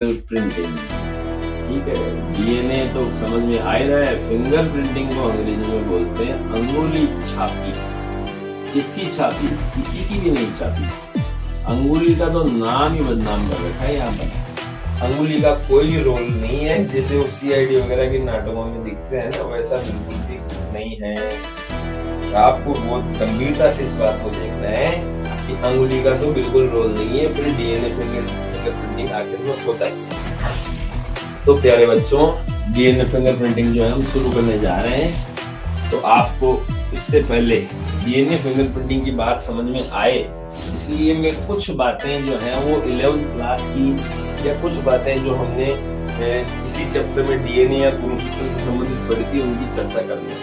Printing, ठीक है। DNA तो समझ में आ ही रहा है। फिंगर प्रिंटिंग को अंग्रेजी में बोलते हैं अंगुली छापी। किसकी छापी? किसी की भी नहीं छापी। अंगुली का तो नाम ही बदनाम कर रखा है यहाँ पर। अंगुली का कोई रोल नहीं है, जैसे वो सीआईडी वगैरह के नाटकों में दिखते हैं ना, वैसा बिल्कुल भी नहीं है। आपको बहुत गंभीरता से इस बात को देखना है कि अंगुली का तो बिल्कुल रोल नहीं है, फिर डीएनए फिंगरप्रिंटिंग आखिर में होता है। तो प्यारे बच्चों, डीएनए फिंगरप्रिंटिंग जो है हम शुरू करने जा रहे हैं। तो आपको इससे पहले डीएनए फिंगरप्रिंटिंग की बात समझ में आए, इसलिए मैं कुछ बातें जो हैं वो 11th क्लास की या कुछ बातें जो हमने इसी चैप्टर में डीएनए या गुणसूत्र से संबंधित पढ़ी थी उनकी चर्चा करनी है।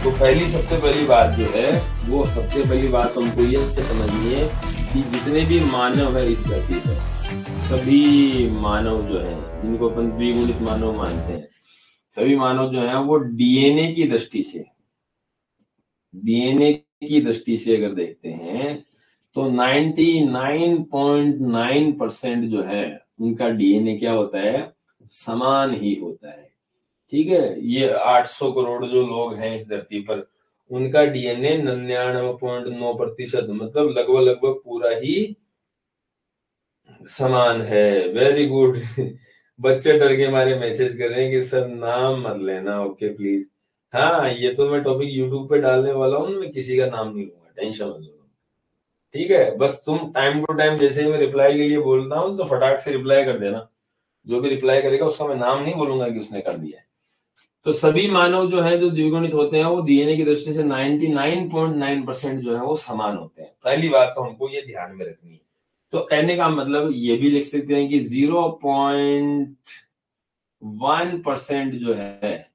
तो सबसे पहली बात जो है वो सबसे पहली बात हमको ये समझनी है कि जितने भी मानव है इस धरती पर, सभी मानव जो है जिनको अपन द्विगुणित मानव मानते हैं, सभी मानव जो है वो डीएनए की दृष्टि से अगर देखते हैं तो 99.9% जो है उनका डीएनए क्या होता है? समान ही होता है। ठीक है। ये 800 करोड़ जो लोग हैं इस धरती पर, उनका डीएनए 99.9% मतलब लगभग पूरा ही समान है। Very good. बच्चे डर के मारे मैसेज कर रहे हैं कि सर नाम मत लेना, ओके प्लीज। हाँ, ये तो मैं टॉपिक यूट्यूब पे डालने वाला हूँ, मैं किसी का नाम नहीं लूंगा, टेंशन मत लो। ठीक है, बस तुम टाइम टू टाइम जैसे ही मैं रिप्लाई के लिए बोलता हूँ तो फटाक से रिप्लाई कर देना। जो भी रिप्लाई करेगा उसका मैं नाम नहीं बोलूंगा कि उसने कर दिया है। तो सभी मानव जो है जो द्विगुणित होते हैं वो डीएनए की दृष्टि से 99.9% जो है वो समान होते हैं। पहली बात तो हमको ये ध्यान में रखनी है। तो कहने का मतलब ये भी लिख सकते हैं कि 0.1% जो है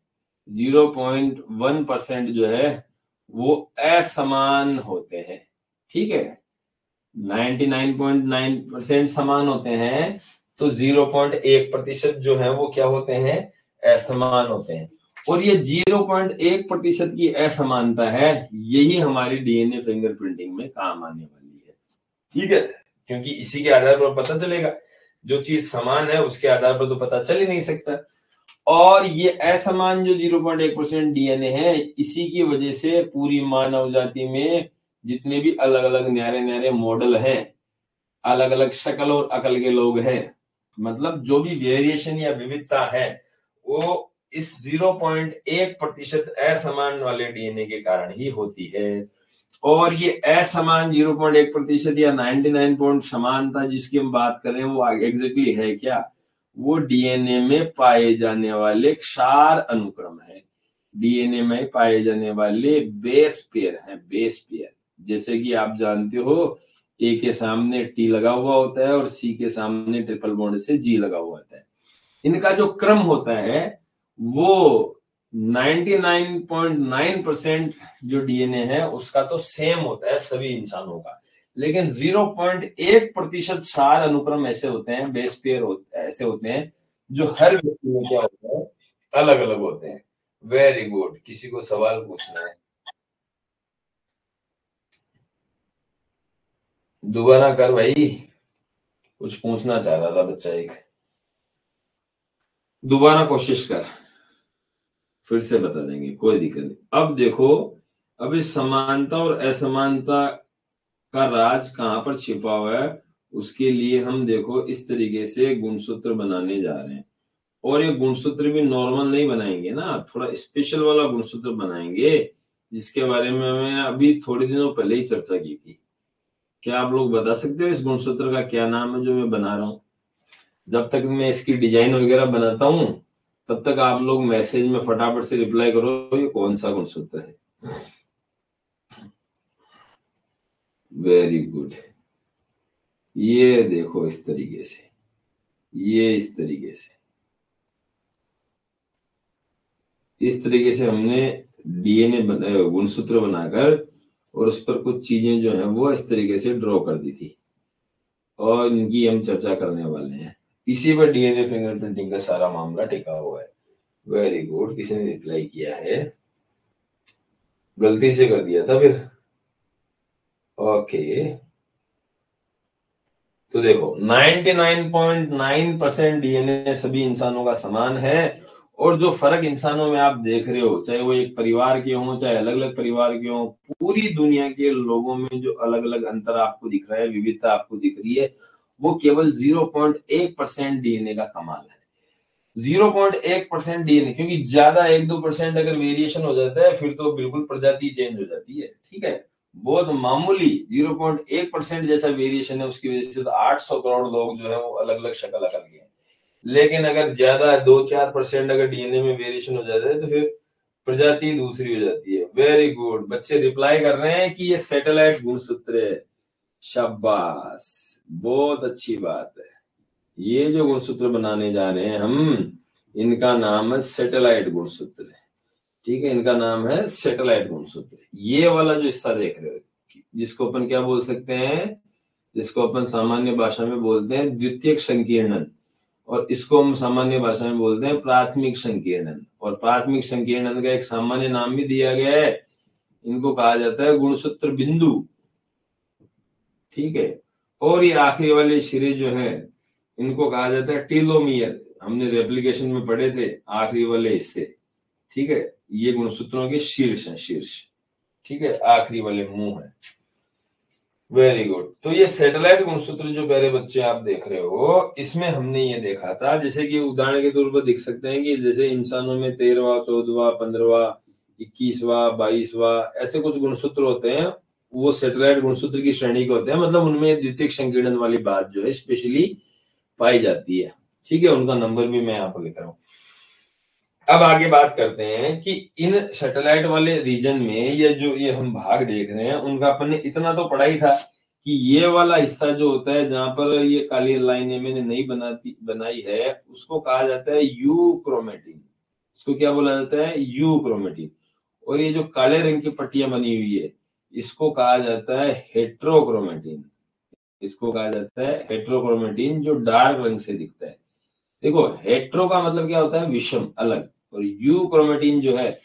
0.1% जो है वो असमान होते हैं। ठीक है, 99.9% समान होते हैं, तो 0.1% जो है वो क्या होते हैं? असमान होते हैं। और ये 0.1% की असमानता है, यही हमारी डीएनए फिंगरप्रिंटिंग में काम आने वाली है। ठीक है, क्योंकि इसी के आधार पर पता चलेगा। जो चीज समान है उसके आधार पर तो पता चल ही नहीं सकता। और ये असमान जो 0.1% डीएनए है, इसी की वजह से पूरी मानव जाति में जितने भी अलग अलग न्यारे न्यारे मॉडल हैं, अलग अलग शक्ल और अकल के लोग हैं, मतलब जो भी वेरिएशन या विविधता है वो इस 0.1% असमान वाले डीएनए के कारण ही होती है। और ये असमान 0.1% या 99 समानता जिसकी हम बात कर रहे हैं वो एग्जैक्टली है क्या? वो डीएनए में पाए जाने वाले क्षार अनुक्रम है। डीएनए में पाए जाने वाले बेस पेयर है, बेस पेयर। जैसे कि आप जानते हो, ए के सामने टी लगा हुआ होता है और सी के सामने ट्रिपल बॉन्ड से जी लगा हुआ होता है। इनका जो क्रम होता है वो 99.9% जो डीएनए है उसका तो सेम होता है सभी इंसानों का, लेकिन 0.1% क्षार अनुक्रम ऐसे होते हैं, बेस पेयर ऐसे होते हैं जो हर व्यक्ति में क्या होता है? अलग अलग होते हैं। Very good. किसी को सवाल पूछना है? दोबारा कर भाई, कुछ पूछना चाह रहा था बच्चा एक। दोबारा कोशिश कर, फिर से बता देंगे, कोई दिक्कत नहीं। अब देखो, अब इस समानता और असमानता का राज कहां पर छिपा हुआ है, उसके लिए हम देखो इस तरीके से गुणसूत्र बनाने जा रहे हैं। और ये गुणसूत्र भी नॉर्मल नहीं बनाएंगे ना, थोड़ा स्पेशल वाला गुणसूत्र बनाएंगे, जिसके बारे में मैं अभी थोड़े दिनों पहले ही चर्चा की थी। क्या आप लोग बता सकते हो इस गुणसूत्र का क्या नाम है जो मैं बना रहा हूँ? जब तक मैं इसकी डिजाइन वगैरह बनाता हूँ तब तक आप लोग मैसेज में फटाफट से रिप्लाई करो ये कौन सा गुणसूत्र है। Very good. ये देखो इस तरीके से, ये इस तरीके से हमने डीएनए गुणसूत्र बनाकर और उस पर कुछ चीजें जो है वो इस तरीके से ड्रॉ कर दी थी, और इनकी हम चर्चा करने वाले हैं। इसी पर डीएनए फिंगरप्रिंटिंग का सारा मामला टिका हुआ है। Very good. किसी ने रिप्लाई किया है? गलती से कर दिया था फिर? ओके, तो देखो 99.9% डीएनए सभी इंसानों का समान है, और जो फर्क इंसानों में आप देख रहे हो, चाहे वो एक परिवार के हों चाहे अलग अलग परिवार के हों, पूरी दुनिया के लोगों में जो अलग अलग अंतर आपको दिख रहा है, विविधता आपको दिख रही है, वो केवल 0.1% डीएनए का कमाल है। 0.1% डीएनए, क्योंकि ज्यादा 1-2% अगर वेरिएशन हो जाता है फिर तो बिल्कुल प्रजाति चेंज हो जाती है। ठीक है, बहुत मामूली 0.1% जैसा वेरिएशन है, उसकी वजह से तो 800 करोड़ लोग जो है वो अलग अलग शक्ल अकल के हैं। लेकिन अगर ज्यादा 2-4% अगर डीएनए में वेरिएशन हो जाता है तो फिर प्रजाति दूसरी हो जाती है। वेरी गुड, बच्चे रिप्लाई कर रहे हैं कि ये सैटेलाइट गुणसूत्र है। शाबाश, बहुत अच्छी बात है। ये जो गुणसूत्र बनाने जा रहे हैं हम, इनका नाम है सैटेलाइट गुणसूत्र। ठीक है, इनका नाम है सैटेलाइट गुणसूत्र। ये वाला जो हिस्सा देख रहे हो, जिसको अपन क्या बोल सकते हैं, जिसको अपन सामान्य भाषा में बोलते हैं द्वितीयक संकीर्णन, और इसको हम सामान्य भाषा में बोलते हैं प्राथमिक संकीर्णन। और प्राथमिक संकीर्णन का एक सामान्य नाम भी दिया गया है, इनको कहा जाता है गुणसूत्र बिंदु। ठीक है, और ये आखिरी वाले सिरे जो है इनको कहा जाता है टीलोमियर। हमने रेप्लिकेशन में पढ़े थे आखिरी वाले हिस्से। ठीक है, ये गुणसूत्रों के शीर्ष हैं, शीर्ष। ठीक है, आखिरी वाले मुंह है। Very good. तो ये सैटेलाइट गुणसूत्र जो प्यारे बच्चे आप देख रहे हो, इसमें हमने ये देखा था, जैसे कि उदाहरण के तौर पर देख सकते हैं कि जैसे इंसानों में 13वां 14वां 15वां 21वां 22वां ऐसे कुछ गुणसूत्र होते हैं, वो सैटेलाइट गुणसूत्र की श्रेणी के होते हैं। मतलब उनमें द्वितीयक संकीर्णन वाली बात जो है स्पेशली पाई जाती है। ठीक है, उनका नंबर भी मैं यहाँ पर लिख रहा हूँ। अब आगे बात करते हैं कि इन सैटेलाइट वाले रीजन में ये जो ये हम भाग देख रहे हैं, उनका अपन ने इतना तो पढ़ा ही था कि ये वाला हिस्सा जो होता है जहां पर ये काली लाइनें मैंने नहीं बनाई है, उसको कहा जाता है यूक्रोमेटिन। इसको क्या बोला जाता है? यूक्रोमेटिन। और ये जो काले रंग की पट्टियां बनी हुई है, इसको कहा जाता है हेट्रोक्रोमेटिन। इसको कहा जाता है हेट्रोक्रोमेटिन, जो डार्क रंग से दिखता है। देखो, हेट्रो का मतलब क्या होता है? विषम, अलग। और यूक्रोमेटिन जो है,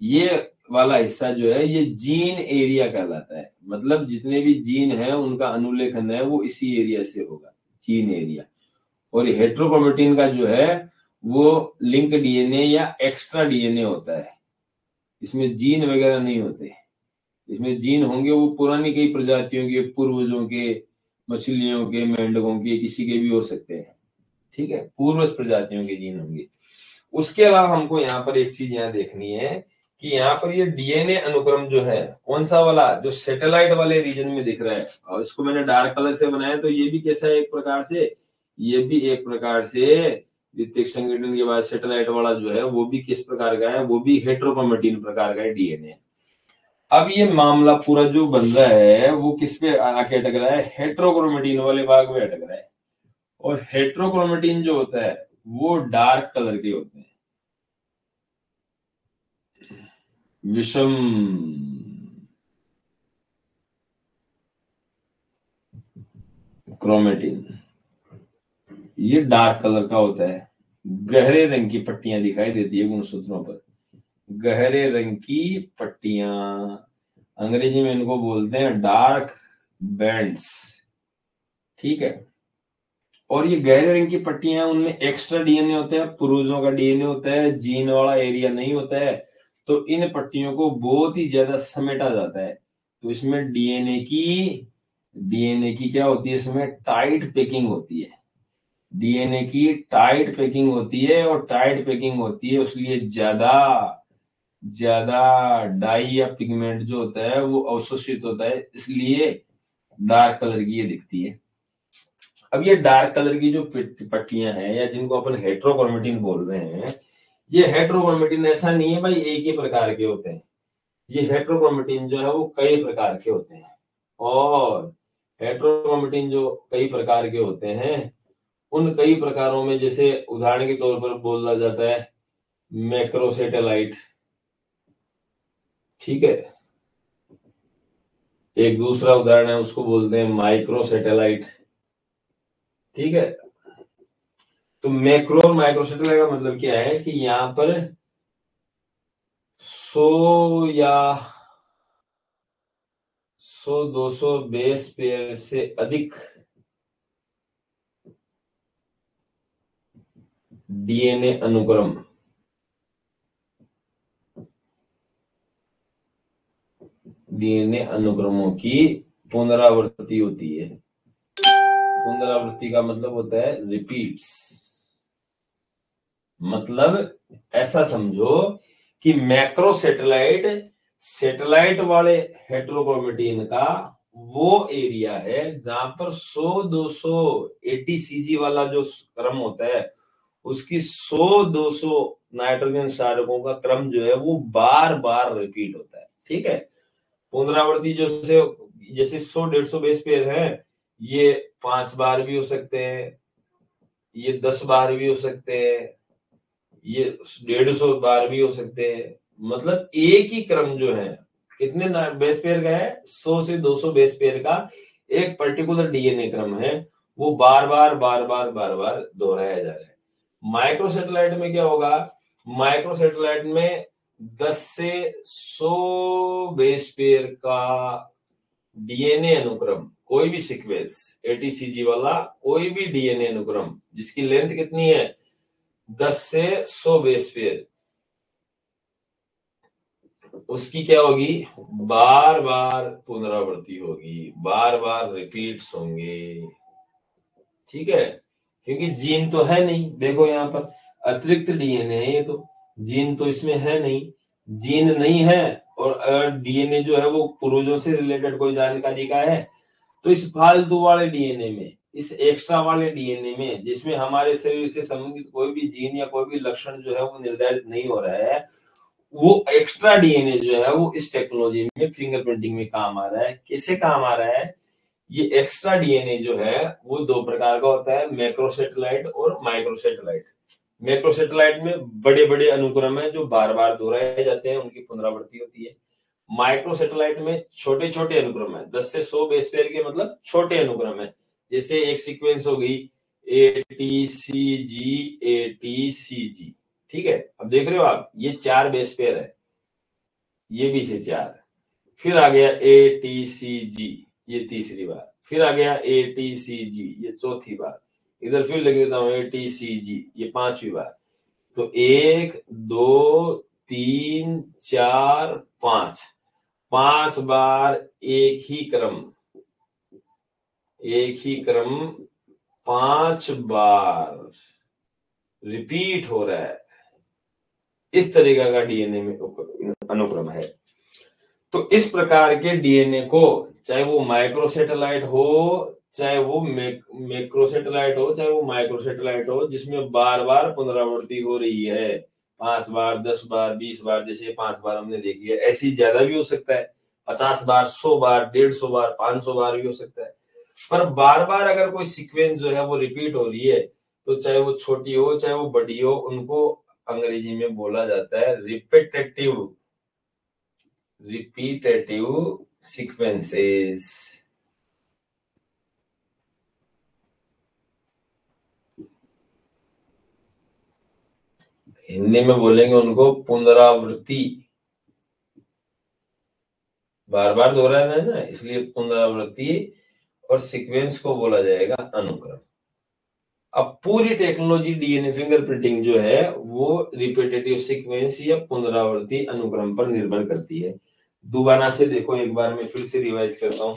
ये वाला हिस्सा जो है, ये जीन एरिया कहलाता है। मतलब जितने भी जीन है उनका अनुलेखन है वो इसी एरिया से होगा, जीन एरिया। और हेट्रोक्रोमेटिन का जो है वो लिंक डीएनए या एक्स्ट्रा डीएनए होता है। इसमें जीन वगैरह नहीं होते। इसमें जीन होंगे वो पुरानी कई प्रजातियों के, पूर्वजों के, मछलियों के, मेंढकों के, किसी के भी हो सकते हैं। ठीक है, पूर्वज प्रजातियों के जीन होंगे। उसके अलावा हमको यहाँ पर एक चीज यहाँ देखनी है कि यहाँ पर ये डीएनए अनुक्रम जो है, कौन सा वाला, जो सैटेलाइट वाले रीजन में दिख रहा है, और इसको मैंने डार्क कलर से बनाया, तो ये भी कैसा है? एक प्रकार से, ये भी एक प्रकार से द्वितीयक संकीर्णन के बाद सैटेलाइट वाला जो है वो भी किस प्रकार का है? वो भी हेट्रोक्रोमेटिन प्रकार का डीएनए। अब ये मामला पूरा जो बन रहा है वो किस पे आके अटक रहा है? हेट्रोक्रोमेटिन वाले भाग में अटक रहा है। और हेट्रोक्रोमेटिन जो होता है वो डार्क कलर के होते हैं, विषम। क्रोमेटिन ये डार्क कलर का होता है। गहरे रंग की पट्टियां दिखाई देती है गुणसूत्रों पर, गहरे रंग की पट्टियां। अंग्रेजी में इनको बोलते हैं डार्क बैंड्स। ठीक है, और ये गहरे रंग की पट्टियां, उनमें एक्स्ट्रा डीएनए होता है, पूर्वजों का डीएनए होता है, जीन वाला एरिया नहीं होता है। तो इन पट्टियों को बहुत ही ज्यादा समेटा जाता है। तो इसमें डीएनए की क्या होती है? इसमें टाइट पैकिंग होती है। डीएनए की टाइट पैकिंग होती है, और टाइट पैकिंग होती है इसलिए ज्यादा ज्यादा डाई या पिगमेंट जो होता है वो अवशोषित होता है, इसलिए डार्क कलर की ये दिखती है। अब ये डार्क कलर की जो पट्टियां हैं, या जिनको अपन हेट्रोक्रोमेटिन बोल रहे हैं, ये हेट्रोक्रोमेटिन ऐसा नहीं है भाई एक ही प्रकार के होते हैं। ये हेट्रोक्रोमेटिन जो है वो कई प्रकार के होते हैं। और हेट्रोक्रोमेटिन जो कई प्रकार के होते हैं, उन कई प्रकारों में जैसे उदाहरण के तौर पर बोला जाता है मैक्रोसैटेलाइट। ठीक है, एक दूसरा उदाहरण है उसको बोलते हैं माइक्रोसैटेलाइट। ठीक है, तो मैक्रो और माइक्रोसैटेलाइट का मतलब क्या है कि यहाँ पर 100 या 100-200 बेस पेयर से अधिक डीएनए अनुक्रम, डीएनए अनुक्रमों की पुनरावृत्ति होती है। पुनरावृत्ति का मतलब होता है रिपीट्स। मतलब ऐसा समझो कि मैक्रो सैटेलाइट, सैटेलाइट वाले हेट्रोक्रोमेटिन का वो एरिया है जहां पर 100-200 एटीसीजी वाला जो क्रम होता है उसकी 100-200 नाइट्रोजन क्षारकों का क्रम जो है वो बार बार रिपीट होता है। ठीक है, पुनरावृत्ति जैसे जैसे 100-150 बेस पेयर है, ये 5 बार भी हो सकते हैं, ये 10 बार भी हो सकते हैं, ये 150 बार भी हो सकते हैं। मतलब एक ही क्रम जो है कितने बेस पेयर का है, 100 से 200 बेस पेयर का एक पर्टिकुलर डीएनए क्रम है, वो बार बार दोहराया जा रहा है। माइक्रो सैटेलाइट में क्या होगा, माइक्रो सैटेलाइट में 10 से 100 बेस पेयर का डीएनए अनुक्रम, कोई भी सीक्वेंस एटीसीजी वाला कोई भी डीएनए अनुक्रम जिसकी लेंथ कितनी है 10 से 100 बेस पेयर, उसकी क्या होगी, बार बार पुनरावृत्ति होगी, बार बार रिपीट्स होंगे। ठीक है, क्योंकि जीन तो है नहीं, देखो यहाँ पर अतिरिक्त डीएनए है, ये तो जीन तो इसमें है नहीं, जीन नहीं है और अगर डीएनए जो है वो पूर्वजों से रिलेटेड कोई जानकारी का है तो इस फालतू वाले डीएनए में, इस एक्स्ट्रा वाले डीएनए में जिसमें हमारे शरीर से संबंधित कोई भी जीन या कोई भी लक्षण जो है वो निर्धारित नहीं हो रहा है, वो एक्स्ट्रा डीएनए जो है वो इस टेक्नोलॉजी में फिंगरप्रिंटिंग में काम आ रहा है। कैसे काम आ रहा है, ये एक्स्ट्रा डीएनए जो है वो दो प्रकार का होता है, मैक्रोसैटेलाइट और माइक्रोसैटेलाइट। मैक्रोसैटेलाइट में बड़े बड़े अनुक्रम है जो बार बार दोहराए जाते हैं, उनकी पुनरावृत्ति होती है। माइक्रोसैटेलाइट में छोटे छोटे अनुक्रम है, 10 से 100 बेस पेयर के मतलब छोटे अनुक्रम है। जैसे एक सीक्वेंस हो गई ATCG ATCG, ठीक है, अब देख रहे हो आप ये 4 बेस पेयर है, ये भी से 4, फिर आ गया ATCG ये तीसरी बार, फिर आ गया ATCG ये चौथी बार, इधर फिर लिख देता हूं ATCG ये 5वीं बार। तो 1 2 3 4 5, 5 बार एक ही क्रम, एक ही क्रम 5 बार रिपीट हो रहा है, इस तरीका का डीएनए में अनुक्रम है। तो इस प्रकार के डीएनए को चाहे वो माइक्रोसैटेलाइट हो, चाहे वो मैक्रोसैटेलाइट हो, चाहे वो माइक्रोसैटेलाइट हो, जिसमें बार बार पुनरावृत्ति हो रही है, 5 बार 10 बार 20 बार, जैसे 5 बार हमने देख लिया, ऐसी ज्यादा भी हो सकता है, 50 बार 100 बार 150 बार 500 बार भी हो सकता है। पर बार बार अगर कोई सीक्वेंस जो है वो रिपीट हो रही है, तो चाहे वो छोटी हो चाहे वो बड़ी हो, उनको अंग्रेजी में बोला जाता है रिपीटेटिव सीक्वेंसेस। हिंदी में बोलेंगे उनको पुनरावृत्ति, बार बार दोहराना है ना, इसलिए पुनरावृत्ति, और सीक्वेंस को बोला जाएगा अनुक्रम। अब पूरी टेक्नोलॉजी डीएनए फिंगरप्रिंटिंग जो है वो रिपीटेटिव सीक्वेंस या पुनरावृत्ति अनुक्रम पर निर्भर करती है। दोबारा से देखो, एक बार मैं फिर से रिवाइज करता हूँ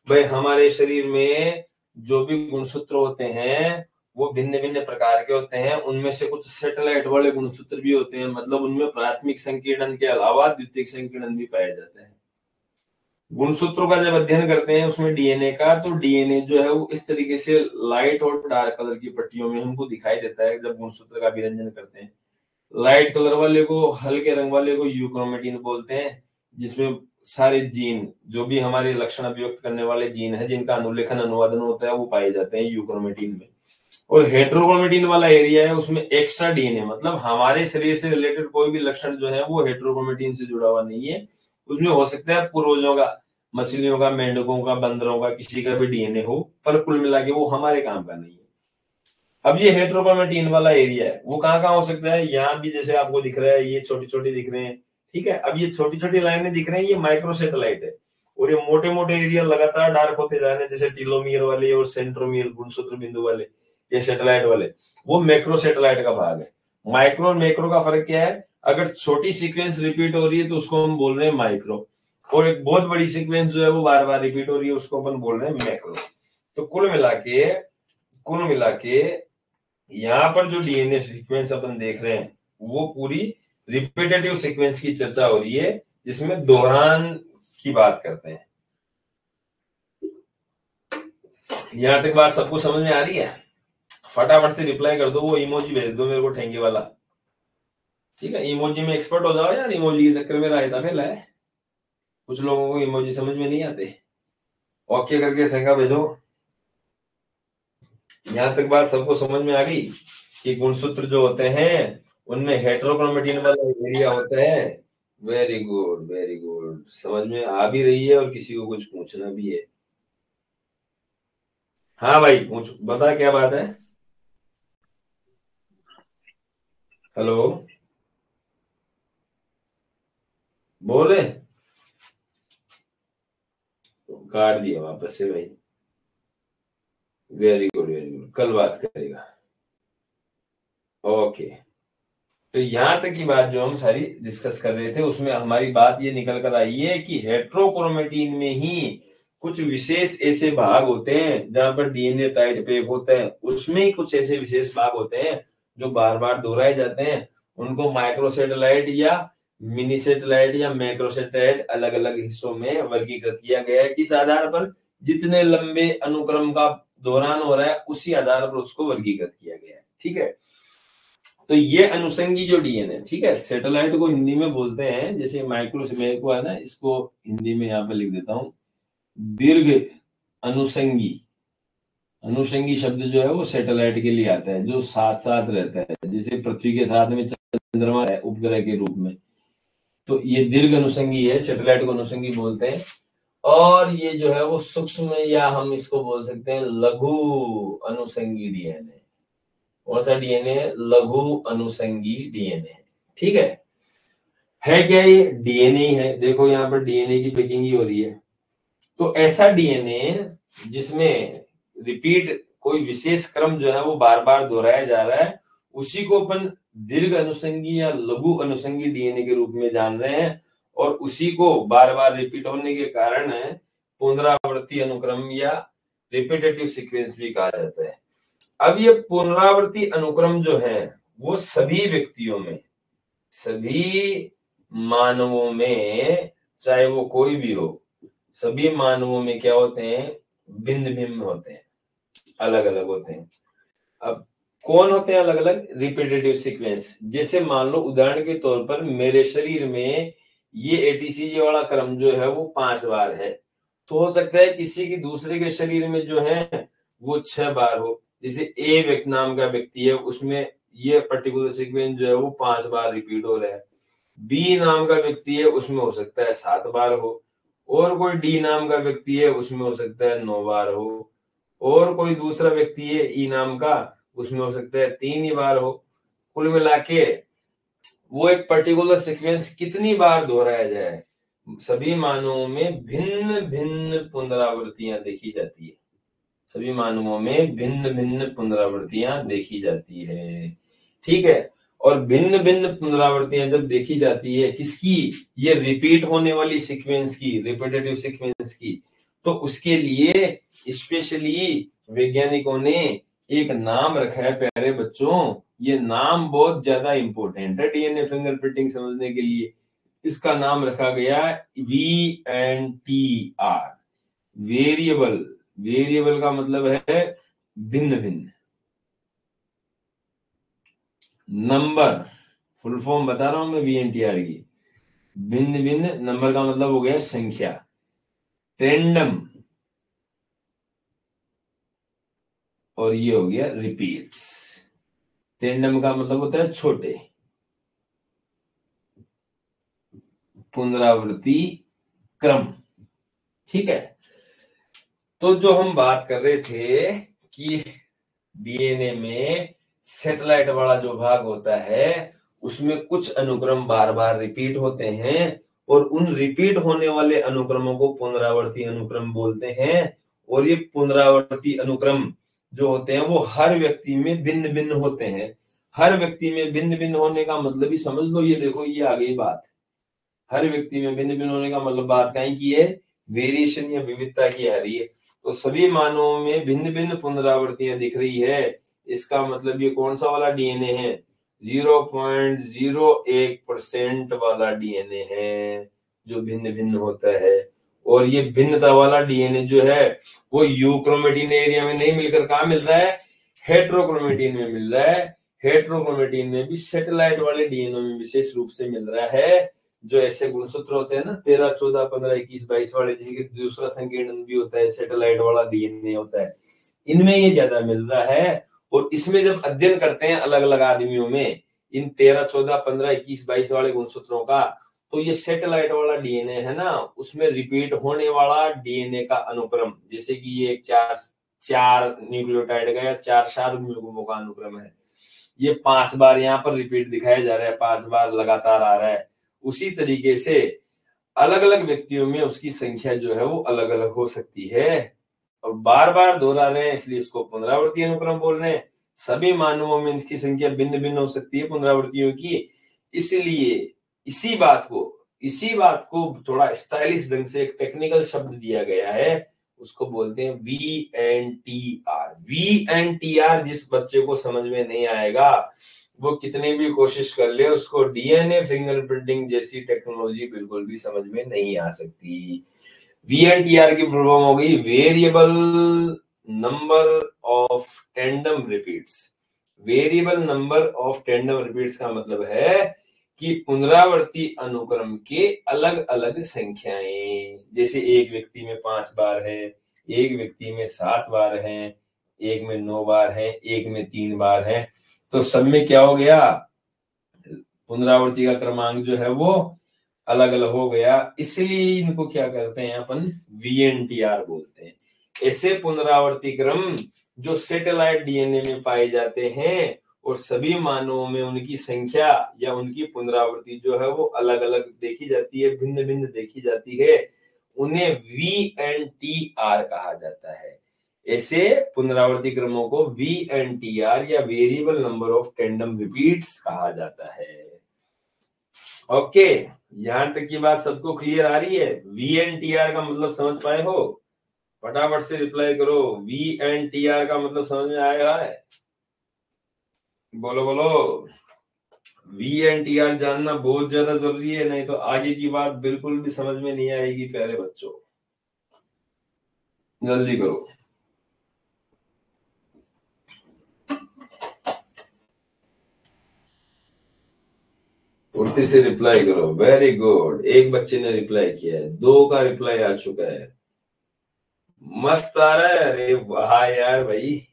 भाई, हमारे शरीर में जो भी गुणसूत्र होते हैं वो भिन्न भिन्न प्रकार के होते हैं, उनमें से कुछ सैटेलाइट वाले गुणसूत्र भी होते हैं, मतलब उनमें प्राथमिक संकीर्ण के अलावा द्वितीयक संकीर्ण भी पाए जाते हैं। गुणसूत्रों का जब अध्ययन करते हैं उसमें डीएनए का, तो डीएनए जो है वो इस तरीके से लाइट और डार्क कलर की पट्टियों में हमको दिखाई देता है जब गुणसूत्र का विरंजन करते हैं। लाइट कलर वाले को, हल्के रंग वाले को यूक्रोमेटिन बोलते हैं, जिसमें सारे जीन जो भी हमारे लक्षण अभिव्यक्त करने वाले जीन है जिनका अनुलेखन अनुवादन होता है वो पाए जाते हैं यूक्रोमेटिन में। और हेट्रोक्रोमेटिन वाला एरिया है उसमें एक्स्ट्रा डीएनए, मतलब हमारे शरीर से रिलेटेड कोई भी लक्षण जो है वो हेट्रोक्रोमेटिन से जुड़ा हुआ नहीं है, उसमें हो सकता है पूर्वजों का, मछलियों का, मेंढकों का, बंदरों का, किसी का भी डीएनए हो, पर कुल मिला के वो हमारे काम का नहीं है। अब ये हेट्रोक्रोमेटिन वाला एरिया है वो कहाँ कहाँ हो सकता है, यहाँ भी जैसे आपको दिख रहा है, ये छोटी छोटी दिख रहे हैं, ठीक है। अब ये छोटी छोटी लाइनें दिख रही हैं, ये माइक्रोसैटेलाइट है, और ये मोटे मोटे एरिया लगातार डार्क होते जा रहे हैं, जैसे टीलोमियर वाले और सेंट्रोमियर गुणसूत्र बिंदु वाले, ये सैटेलाइट वाले, वो मैक्रो सैटेलाइट का भाग है। माइक्रो और मैक्रो का फर्क क्या है? अगर छोटी सीक्वेंस रिपीट हो रही है तो उसको हम बोल रहे हैं माइक्रो, और एक बहुत बड़ी सीक्वेंस जो है वो बार बार रिपीट हो रही है उसको अपन बोल रहे हैं मैक्रो। तो कुल मिला के यहाँ पर जो डीएनए सीक्वेंस अपन देख रहे हैं वो पूरी रिपीटेटिव सीक्वेंस की चर्चा हो रही है, जिसमें दोहरान की बात करते हैं। यहां तक बात सबको समझ में आ रही है? फटाफट से रिप्लाई कर दो, वो इमोजी भेज दो मेरे को ठेंगे वाला, ठीक है? इमोजी में एक्सपर्ट हो जाओ यार, इमोजी के चक्कर में रायता फैला है। कुछ लोगों को इमोजी समझ में नहीं आते। ओके करके ठेंगा भेजो। यहां तक बात सबको समझ में आ गई कि गुणसूत्र जो होते हैं उनमें हेटेरोक्रोमेटिन वाला एरिया होता है। वेरी गुड, वेरी गुड, समझ में आ भी रही है और किसी को कुछ पूछना भी है। हाँ भाई पूछ, बता क्या बात है। हेलो, बोले, काट दिया वापस से भाई। वेरी गुड, वेरी गुड, कल बात करेगा। ओके, तो यहां तक की बात जो हम सारी डिस्कस कर रहे थे उसमें हमारी बात ये निकल कर आई है कि हेट्रोक्रोमेटिन में ही कुछ विशेष ऐसे भाग होते हैं जहां पर डीएनए टाइट पे होता है, उसमें ही कुछ ऐसे विशेष भाग होते हैं जो बार बार दोहराए जाते हैं। उनको माइक्रोसैटेलाइट या मिनी सैटेलाइट या मैक्रोसैटेलाइट अलग अलग हिस्सों में वर्गीकृत किया गया है। किस आधार पर? जितने लंबे अनुक्रम का दोहरान हो रहा है उसी आधार पर उसको वर्गीकृत किया गया है, ठीक है? तो ये अनुषंगी जो डीएनए, ठीक है, सैटेलाइट को हिंदी में बोलते हैं, जैसे माइक्रो मेरे को है ना, इसको हिंदी में यहाँ पे लिख देता हूँ, दीर्घ अनुषंगी। अनुषंगी शब्द जो है वो सैटेलाइट के लिए आता है जो साथ साथ रहता है, जैसे पृथ्वी के साथ में चंद्रमा है उपग्रह के रूप में। तो ये दीर्घ अनुषंगी है, सैटेलाइट को अनुषंगी बोलते हैं। और ये जो है वो सूक्ष्म, या हम इसको बोल सकते हैं लघु अनुषंगी डीएनए। कौन सा डीएनए? लघु अनुषंगी डीएनए, ठीक है क्या? ये डीएनए है, देखो यहाँ पर डीएनए की पैकिंग ही हो रही है। तो ऐसा डीएनए जिसमें रिपीट कोई विशेष क्रम जो है वो बार बार दोहराया जा रहा है, उसी को अपन दीर्घ अनुषंगी या लघु अनुषंगी डीएनए के रूप में जान रहे हैं। और उसी को बार बार रिपीट होने के कारण पुनरावर्ती अनुक्रम या रिपीटेटिव सीक्वेंस भी कहा जाता है। अब ये पुनरावर्ती अनुक्रम जो है वो सभी व्यक्तियों में, सभी मानवों में, चाहे वो कोई भी हो, सभी मानवों में क्या होते हैं? भिन्न भिन्न होते हैं, अलग अलग होते हैं। अब कौन होते हैं अलग अलग? Repetitive sequence. जैसे मान लो उदाहरण के तौर पर मेरे शरीर में ये एटीसीजी वाला क्रम जो है वो 5 बार है, तो हो सकता है किसी की दूसरे के शरीर में जो है वो 6 बार हो। जैसे ए व्यक्ति नाम का व्यक्ति है, उसमें ये पर्टिकुलर सीक्वेंस जो है वो 5 बार रिपीट हो रहा है। बी नाम का व्यक्ति है, उसमें हो सकता है 7 बार हो। और कोई डी नाम का व्यक्ति है, उसमें हो सकता है 9 बार हो। और कोई दूसरा व्यक्ति है ई नाम का, उसमें हो सकता है 3 ही बार हो। कुल मिला के वो एक पर्टिकुलर सीक्वेंस कितनी बार दोहराया जाए, सभी मानवों में भिन्न भिन्न पुनरावृत्तियां देखी जाती है। सभी मानवों में भिन्न भिन्न पुनरावृत्तियां देखी जाती है, ठीक है? और भिन्न भिन्न पुनरावृत्तियां जब देखी जाती है किसकी? ये रिपीट होने वाली सीक्वेंस की, रिपीटेटिव सीक्वेंस की, तो उसके लिए स्पेशली वैज्ञानिकों ने एक नाम रखा है प्यारे बच्चों। ये नाम बहुत ज्यादा इंपॉर्टेंट है डीएनए फिंगरप्रिंटिंग समझने के लिए। इसका नाम रखा गया VNTR, वेरिएबल। वेरिएबल का मतलब है भिन्न भिन्न। नंबर, फुल फॉर्म बता रहा हूं मैं VNTR की। भिन्न भिन्न, नंबर का मतलब हो गया संख्या। टेंडम, और ये हो गया रिपीट्स। टेंडम का मतलब होता है छोटे, पुनरावृत्ति क्रम, ठीक है? तो जो हम बात कर रहे थे कि डीएनए में सैटेलाइट वाला जो भाग होता है उसमें कुछ अनुक्रम बार बार रिपीट होते हैं, और उन रिपीट होने वाले अनुक्रमों को पुनरावर्ती अनुक्रम बोलते हैं। और ये पुनरावर्ती अनुक्रम जो होते हैं वो हर व्यक्ति में भिन्न भिन्न होते हैं। हर व्यक्ति में भिन्न भिन्न होने का मतलब ही समझ लो, ये देखो ये आ गई बात। हर व्यक्ति में भिन्न भिन्न होने का मतलब बात कहीं की है, वेरिएशन या विविधता की आ रही है। तो सभी मानवों में भिन्न भिन्न पुनरावृत्तियां दिख रही है, इसका मतलब ये कौन सा वाला डीएनए है, 0.01% वाला डीएनए है जो भिन्न भिन्न होता है। और ये भिन्नता वाला डीएनए जो है वो यूक्रोमेटिन एरिया में नहीं मिलकर कहाँ मिल रहा है, हेट्रोक्रोमेटिन में मिल रहा है। हेट्रोक्रोमेटिन में भी सैटेलाइट वाले डीएनए में विशेष रूप से मिल रहा है। जो ऐसे गुणसूत्र होते हैं ना 13, 14, 15, 21, 22 वाले, जिनके दूसरा संकीर्ण भी होता है, सैटेलाइट वाला डीएनए होता है, इनमें ये ज्यादा मिल रहा है। और इसमें जब अध्ययन करते हैं अलग अलग आदमियों में इन 13, 14, 15, 21, 22 वाले गुणसूत्रों का, तो ये सैटेलाइट वाला डीएनए है ना, उसमें रिपीट होने वाला डीएनए का अनुक्रम, जैसे कि ये एक चार न्यूक्लियोटाइड का या 4 सार्वभौमों का अनुक्रम है, ये 5 बार यहाँ पर रिपीट दिखाया जा रहा है, 5 बार लगातार आ रहा है। उसी तरीके से अलग अलग व्यक्तियों में उसकी संख्या जो है वो अलग अलग हो सकती है, और बार बार दोहरा रहे हैं इसलिए इसको पुनरावृत्ति अनुक्रम बोल रहे हैं। सभी मानवों में इसकी संख्या भिन्न भिन्न हो सकती है पुनरावृत्तियों की, इसलिए इसी बात को थोड़ा स्टाइलिश ढंग से एक टेक्निकल शब्द दिया गया है, उसको बोलते हैं VNTR। VNTR जिस बच्चे को समझ में नहीं आएगा वो कितनी भी कोशिश कर ले, उसको डीएनए फिंगरप्रिंटिंग जैसी टेक्नोलॉजी बिल्कुल भी समझ में नहीं आ सकती। VNTR की फुल फॉर्म हो गई variable number of tandem repeats. Variable number of tandem repeats का मतलब है कि पुनरावृत्ति अनुक्रम के अलग अलग संख्याएं, जैसे एक व्यक्ति में 5 बार है, एक व्यक्ति में 7 बार है, एक में 9 बार है, एक में 3 बार है, तो सब में क्या हो गया, पुनरावृत्ति का क्रमांक जो है वो अलग अलग हो गया, इसलिए इनको क्या करते हैं अपन VNTR बोलते हैं। ऐसे पुनरावृत्ति क्रम जो सैटेलाइट डीएनए में पाए जाते हैं और सभी मानवों में उनकी संख्या या उनकी पुनरावृत्ति जो है वो अलग अलग देखी जाती है, भिन्न भिन्न देखी जाती है, उन्हें VNTR कहा जाता है। ऐसे पुनरावृत्ति क्रमों को VNTR या variable number of tandem repeats कहा जाता है। ओके, यहां तक की बात सबको क्लियर आ रही है? VNTR का मतलब समझ पाए हो? फटाफट से रिप्लाई करो, VNTR का मतलब समझ में आया है? बोलो बोलो। VNTR जानना बहुत ज्यादा जरूरी है, नहीं तो आगे की बात बिल्कुल भी समझ में नहीं आएगी प्यारे बच्चों, जल्दी करो। फुर्ती से रिप्लाई करो। वेरी गुड, एक बच्चे ने रिप्लाई किया है, 2 का रिप्लाई आ चुका है, मस्त आ रहा है। अरे वाह यार भाई,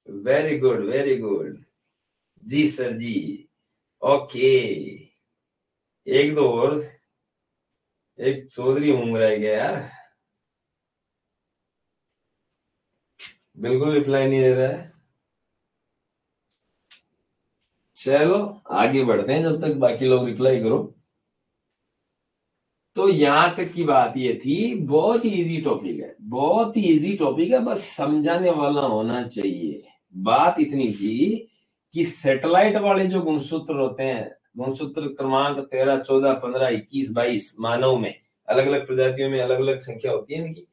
वेरी गुड वेरी गुड। जी सर जी, ओके। एक दो और, एक चौधरी घूम रह गया यार, बिल्कुल रिप्लाई नहीं दे रहा है। चलो आगे बढ़ते हैं जब तक बाकी लोग रिप्लाई करो। तो यहां तक की बात ये थी, बहुत ही इजी टॉपिक है, बहुत ही इजी टॉपिक है, बस समझाने वाला होना चाहिए। बात इतनी थी कि सैटेलाइट वाले जो गुणसूत्र होते हैं, गुणसूत्र क्रमांक 13, 14, 15, 21, 22 मानव में, अलग अलग प्रजातियों में अलग अलग संख्या होती है इनकी।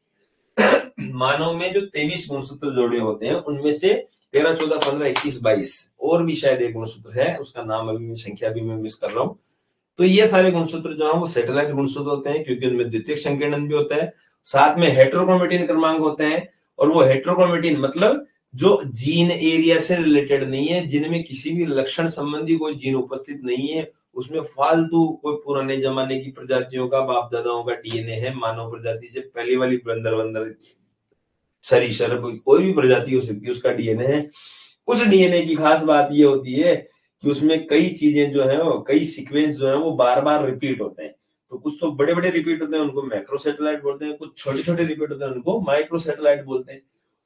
मानव में जो 23 गुणसूत्र जोड़े होते हैं उनमें से 13, 14, 15, 21, 22 और भी शायद एक गुणसूत्र है, उसका नाम अभी संख्या भी मैं मिस कर रहा हूँ। तो ये सारे गुणसूत्र जो है वो सैटेलाइट गुणसूत्र होते हैं, क्योंकि उनमें द्वितीयक संकीर्णन भी होता है, साथ में हेट्रोक्रोमेटिन क्रमांक होते हैं। और वो हेट्रोक्रोमेटिन मतलब जो जीन एरिया से रिलेटेड नहीं है, जिनमें किसी भी लक्षण संबंधी कोई जीन उपस्थित नहीं है, उसमें फालतू कोई पुराने जमाने की प्रजातियों का, बाप दादाओं का डीएनए है, मानव प्रजाति से पहले वाली बंदर सरीसर कोई भी प्रजाति हो सकती है, उसका डीएनए है। उस डीएनए की खास बात ये होती है कि उसमें कई चीजें जो है, कई सीक्वेंस जो है वो बार बार रिपीट होते हैं। तो कुछ तो बड़े बड़े रिपीट होते हैं, उनको मैक्रो सैटेलाइट बोलते हैं, कुछ छोटे छोटे रिपीट होते हैं, उनको माइक्रो सैटेलाइट बोलते हैं।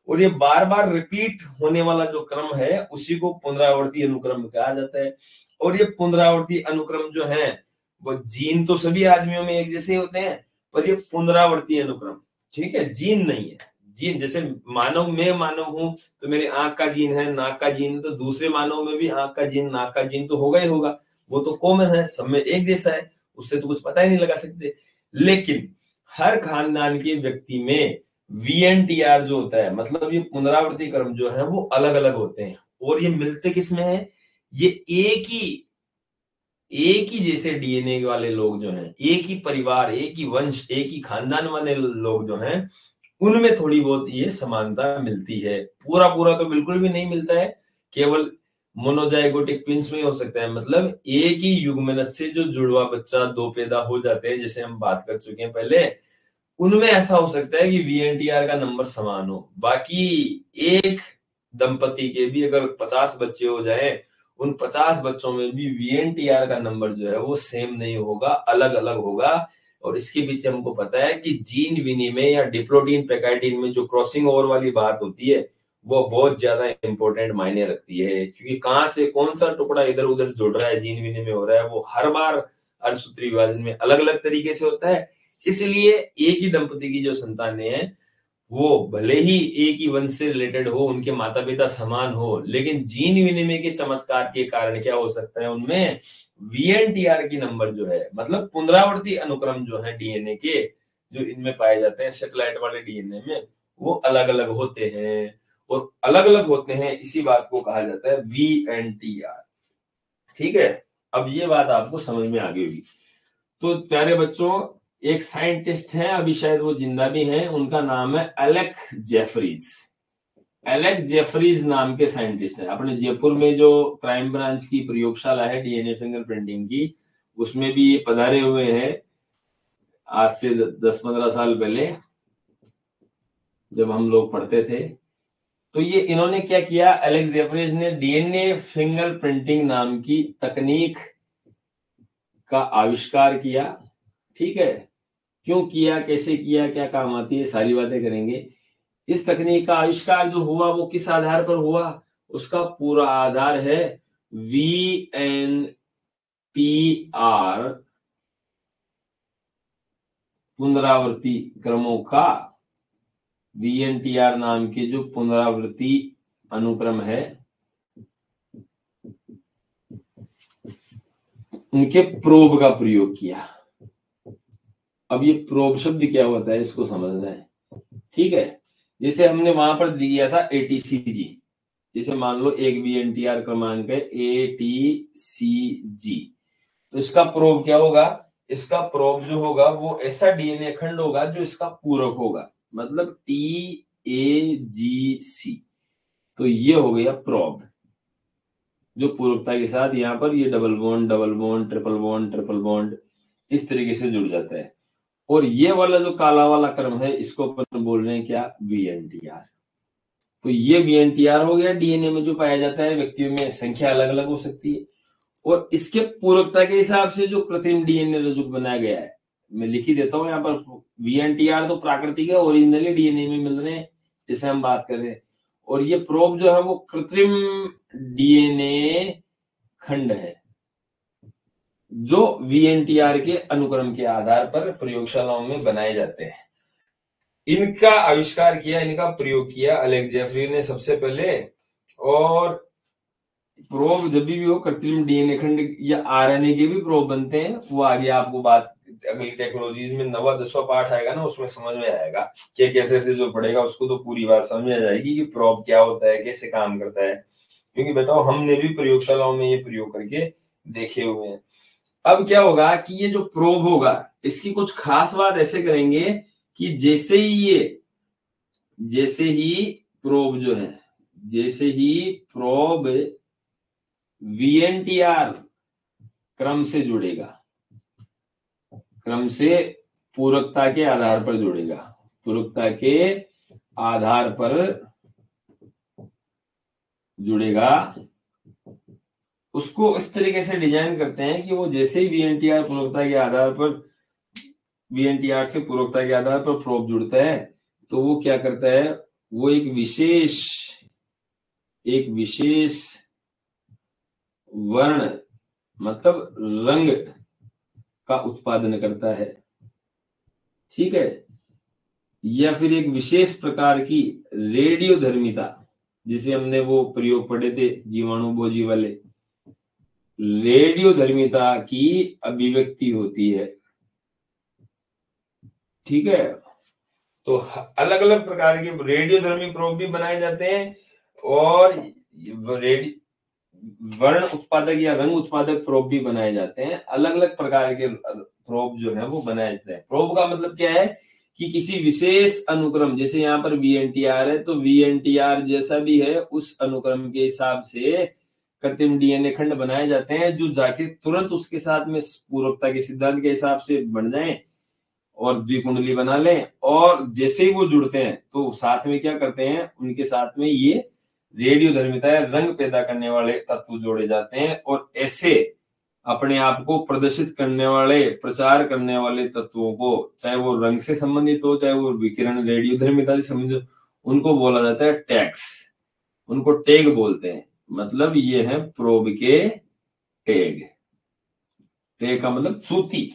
और ये बार बार रिपीट होने वाला जो क्रम है उसी को पुनरावर्ती अनुक्रम कहा जाता है। और ये पुनरावर्ती अनुक्रम जो है वो, जीन तो सभी आदमियों में एक जैसे होते हैं, पर ये पुनरावर्ती अनुक्रम, ठीक है, जीन नहीं है, जीन, जैसे मानव में मानव हूं तो मेरे आंख का जीन है, नाक का जीन, तो दूसरे मानव में भी आंख का जीन, नाक का जीन तो होगा ही होगा, वो तो कॉमन है, सब में एक जैसा है, उससे तो कुछ पता ही नहीं लगा सकते। लेकिन हर खानदान के व्यक्ति में VNTR जो होता है, मतलब ये पुनरावृत्ति क्रम जो है वो अलग अलग होते हैं। और ये मिलते किसमें है, ये एक ही जैसे DNA वाले लोग जो हैं, एक ही परिवार, एक ही वंश, एक ही खानदान वाले लोग जो हैं, उनमें थोड़ी बहुत ये समानता मिलती है। पूरा पूरा तो बिल्कुल भी नहीं मिलता है, केवल मोनोजाइगोटिक ट्विंस में हो सकता है, मतलब एक ही युग्मनज से जो जुड़वा बच्चा दो पैदा हो जाते हैं, जैसे हम बात कर चुके हैं पहले, उनमें ऐसा हो सकता है कि VNTR का नंबर समान हो। बाकी एक दंपति के भी अगर 50 बच्चे हो जाए, उन 50 बच्चों में भी VNTR का नंबर जो है वो सेम नहीं होगा, अलग अलग होगा। और इसके पीछे हमको पता है कि जीन विनिमय या डिप्लोटीन पैकाइटिन में जो क्रॉसिंग ओवर वाली बात होती है, वो बहुत ज्यादा इंपॉर्टेंट मायने रखती है, क्योंकि कहां से कौन सा टुकड़ा इधर उधर जुड़ रहा है, जीन विनिमय हो रहा है, वो हर बार अर्धसूत्री विभाजन में अलग अलग तरीके से होता है। इसलिए एक ही दंपति की जो संतानें हैं, वो भले ही एक ही वंश से रिलेटेड हो, उनके माता पिता समान हो, लेकिन जीन विनिमय के चमत्कार के कारण क्या हो सकता है, उनमें VNTR की नंबर जो है, मतलब पुनरावृत्ति अनुक्रम जो है DNA के, जो इनमें पाए जाते हैं सेटेलाइट वाले DNA में, वो अलग अलग होते हैं। और अलग अलग होते हैं, इसी बात को कहा जाता है VNTR। ठीक है, अब ये बात आपको समझ में आ गई होगी। तो प्यारे बच्चों, एक साइंटिस्ट है, अभी शायद वो जिंदा भी हैं, उनका नाम है एलेक्स जेफरीज। एलेक्स जेफरीज नाम के साइंटिस्ट है। अपने जयपुर में जो क्राइम ब्रांच की प्रयोगशाला है DNA फिंगरप्रिंटिंग की, उसमें भी ये पधारे हुए हैं आज से 10-15 साल पहले, जब हम लोग पढ़ते थे। तो ये इन्होंने क्या किया, एलेक्स जेफरीज ने DNA फिंगरप्रिंटिंग नाम की तकनीक का आविष्कार किया। ठीक है, क्यों किया, कैसे किया, क्या काम आती है, सारी बातें करेंगे। इस तकनीक का आविष्कार जो हुआ वो किस आधार पर हुआ, उसका पूरा आधार है VNTR पुनरावृत्ति क्रमों का। VNTR नाम के जो पुनरावृत्ति अनुक्रम है, उनके प्रोब का प्रयोग किया। अब ये प्रोब शब्द क्या होता है, इसको समझना है। ठीक है, जैसे हमने वहां पर दिया था ATCG, जैसे मान लो एक VNTR क्रमांक है ATCG, तो इसका प्रोब क्या होगा, इसका प्रोब जो होगा वो ऐसा DNA खंड होगा जो इसका पूरक होगा, मतलब TAGC। तो ये हो गया प्रोब, जो पूरकता के साथ यहाँ पर ये डबल बॉन्ड ट्रिपल बॉन्ड इस तरीके से जुड़ जाता है। और ये वाला जो काला वाला क्रम है, इसको अपन बोल रहे हैं क्या, VNTR। तो ये VNTR हो गया DNA में जो पाया जाता है, व्यक्तियों में संख्या अलग अलग हो सकती है। और इसके पूरकता के हिसाब से जो कृत्रिम DNA रज्जुक बनाया गया है, मैं लिख ही देता हूँ यहाँ पर। VNTR तो प्राकृतिक है, ओरिजिनली DNA में मिल रहे हैं, जैसे हम बात कर रहे हैं। और ये प्रोब जो है वो कृत्रिम DNA खंड है, जो VNTR के अनुक्रम के आधार पर प्रयोगशालाओं में बनाए जाते हैं। इनका आविष्कार किया, इनका प्रयोग किया एलेक्स जेफरी ने सबसे पहले। और प्रोब जब भी हो, कृत्रिम DNA खंड या RNA के भी प्रोब बनते हैं, वो आगे आपको बात अगली टेक्नोलॉजीज में 9वां 10वां पाठ आएगा ना, उसमें समझ में आएगा कि कैसे से जो पढ़ेगा उसको तो पूरी बात समझ में आ जाएगी कि प्रोब क्या होता है, कैसे काम करता है। क्योंकि बताओ, हमने भी प्रयोगशालाओं में ये प्रयोग करके देखे हुए हैं। अब क्या होगा कि ये जो प्रोब होगा, इसकी कुछ खास बात ऐसे करेंगे कि जैसे ही प्रोब जो है, जैसे ही प्रोब VNTR क्रम से जुड़ेगा, क्रम से पूरकता के आधार पर जुड़ेगा, पूरकता के आधार पर जुड़ेगा, उसको इस तरीके से डिजाइन करते हैं कि वो जैसे ही VNTR पूरकता के आधार पर, VNTR से पूरकता के आधार पर प्रोब जुड़ता है, तो वो क्या करता है, वो एक विशेष वर्ण, मतलब रंग का उत्पादन करता है। ठीक है, या फिर एक विशेष प्रकार की रेडियोधर्मिता, जिसे हमने वो प्रयोग पढ़े थे जीवाणु बोझी वाले, रेडियोधर्मिता की अभिव्यक्ति होती है। ठीक है, तो अलग अलग प्रकार के रेडियोधर्मी प्रोब भी बनाए जाते हैं और वर्ण उत्पादक या रंग उत्पादक प्रोब भी बनाए जाते हैं। अलग अलग प्रकार के प्रोब जो है वो बनाए जाते हैं। प्रोब का मतलब क्या है कि किसी विशेष अनुक्रम, जैसे यहाँ पर VNTR है तो VNTR जैसा भी है उस अनुक्रम के हिसाब से कृत्रिम DNA खंड बनाए जाते हैं, जो जाके तुरंत उसके साथ में पूरकता के सिद्धांत के हिसाब से बन जाए और द्विकुंडली बना लें। और जैसे ही वो जुड़ते हैं तो साथ में क्या करते हैं, उनके साथ में ये रेडियोधर्मिता या रंग पैदा करने वाले तत्व जोड़े जाते हैं और ऐसे अपने आप को प्रदर्शित करने वाले, प्रचार करने वाले तत्वों को, चाहे वो रंग से संबंधित हो चाहे वो विकिरण रेडियोधर्मिता से संबंधित हो, उनको बोला जाता है टैग्स। उनको टैग बोलते हैं। मतलब ये है प्रोब के टैग। टैग का मतलब सूती।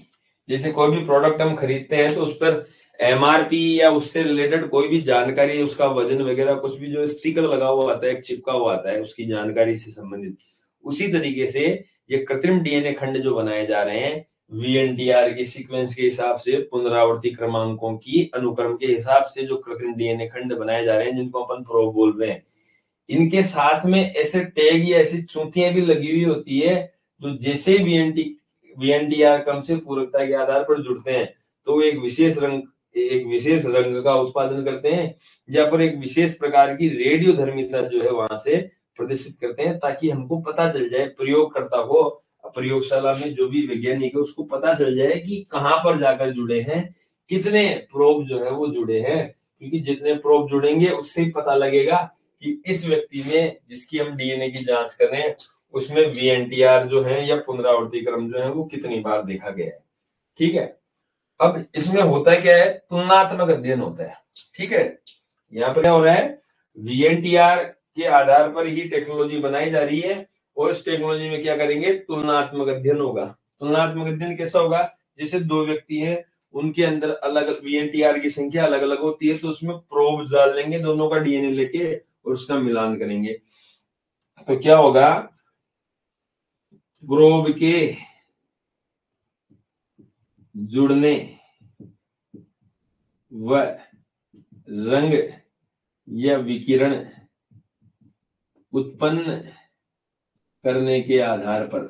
जैसे कोई भी प्रोडक्ट हम खरीदते हैं तो उस पर MRP या उससे रिलेटेड कोई भी जानकारी, उसका वजन वगैरह कुछ भी जो स्टिकर लगा हुआ आता है, एक चिपका हुआ आता है उसकी जानकारी से संबंधित, उसी तरीके से ये कृत्रिम DNA खंड जो बनाए जा रहे हैं VNTR के सीक्वेंस के हिसाब से, पुनरावृत्ति क्रमांकों की अनुक्रम के हिसाब से जो कृत्रिम DNA खंड बनाए जा रहे हैं, जिनको अपन प्रोब बोल रहे हैं, इनके साथ में ऐसे टैग या ऐसी चूंथियां भी लगी हुई होती है, जो जैसे VNTR क्रम से पूरकता के आधार पर जुड़ते हैं तो एक विशेष रंग का उत्पादन करते हैं या फिर एक विशेष प्रकार की रेडियोधर्मिता जो है वहां से प्रदर्शित करते हैं, ताकि हमको पता चल जाए, प्रयोगकर्ता को, प्रयोगशाला में जो भी वैज्ञानिक है उसको पता चल जाए कि कहाँ पर जाकर जुड़े हैं, कितने प्रोब जो है वो जुड़े हैं। क्योंकि जितने प्रोब जुड़ेंगे उससे ही पता लगेगा कि इस व्यक्ति में जिसकी हम DNA की जांच कर रहे हैं उसमें VNTR जो है या पुनरावृत्ति क्रम जो है वो कितनी बार देखा गया है। ठीक है, अब इसमें होता है क्या है, तुलनात्मक अध्ययन होता है। ठीक है, यहाँ पर क्या हो रहा है, VNTR के आधार पर ही टेक्नोलॉजी बनाई जा रही है और इस टेक्नोलॉजी में क्या करेंगे, तुलनात्मक अध्ययन होगा। तुलनात्मक अध्ययन कैसा होगा, जैसे दो व्यक्ति हैं, उनके अंदर अलग VNTR की संख्या अलग अलग होती है, तो उसमें प्रोब डाल लेंगे दोनों का DNA लेके और उसका मिलान करेंगे। तो क्या होगा, प्रोब के जुड़ने व रंग या विकिरण उत्पन्न करने के आधार पर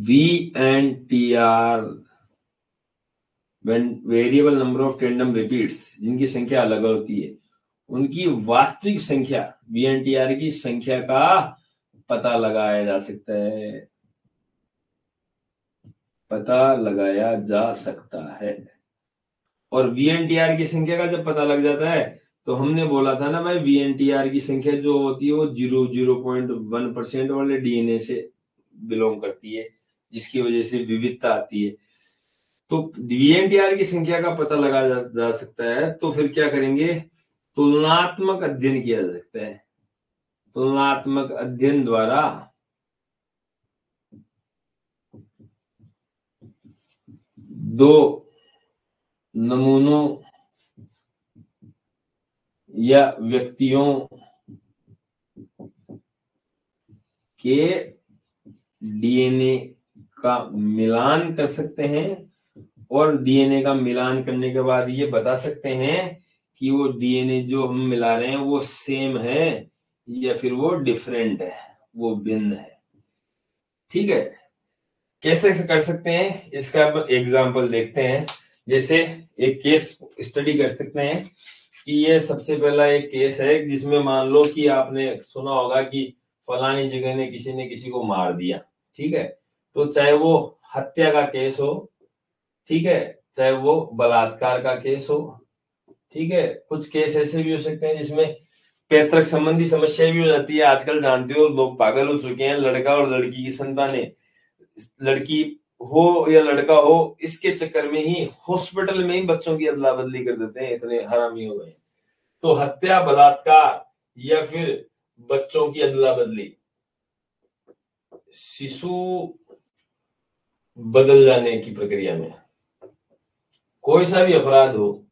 VNTR variable number of tandem repeats, जिनकी संख्या अलग होती है, उनकी वास्तविक संख्या VNTR की संख्या का पता लगाया जा सकता है, पता लगाया जा सकता है। और VNTR की संख्या का जब पता लग जाता है तो हमने बोला था ना भाई, VNTR की संख्या जो होती है वो 0.1% वाले DNA से बिलोंग करती है, जिसकी वजह से विविधता आती है। तो VNTR की संख्या का पता लगाया जा सकता है, तो फिर क्या करेंगे, तुलनात्मक अध्ययन किया जा सकता है। तुलनात्मक अध्ययन द्वारा दो नमूनों या व्यक्तियों के DNA का मिलान कर सकते हैं और DNA का मिलान करने के बाद ये बता सकते हैं कि वो DNA जो हम मिला रहे हैं वो सेम है या फिर वो डिफरेंट है, वो भिन्न है। ठीक है, कैसे कर सकते हैं इसका एग्जांपल देखते हैं। जैसे एक केस स्टडी कर सकते हैं कि ये सबसे पहला एक केस है जिसमें मान लो कि आपने सुना होगा कि फलानी जगह ने किसी को मार दिया। ठीक है, तो चाहे वो हत्या का केस हो, ठीक है, चाहे वो बलात्कार का केस हो, ठीक है, कुछ केस ऐसे भी हो सकते हैं जिसमें पैतृक संबंधी समस्या भी हो जाती है। आजकल जानते हो लोग पागल हो चुके हैं, लड़का और लड़की की संतानें, लड़की हो या लड़का हो, इसके चक्कर में ही हॉस्पिटल में ही बच्चों की अदला बदली कर देते हैं, इतने हरामी हो गए। तो हत्या, बलात्कार या फिर बच्चों की अदला बदली, शिशु बदल जाने की प्रक्रिया में। कोई सा भी अपराध हो,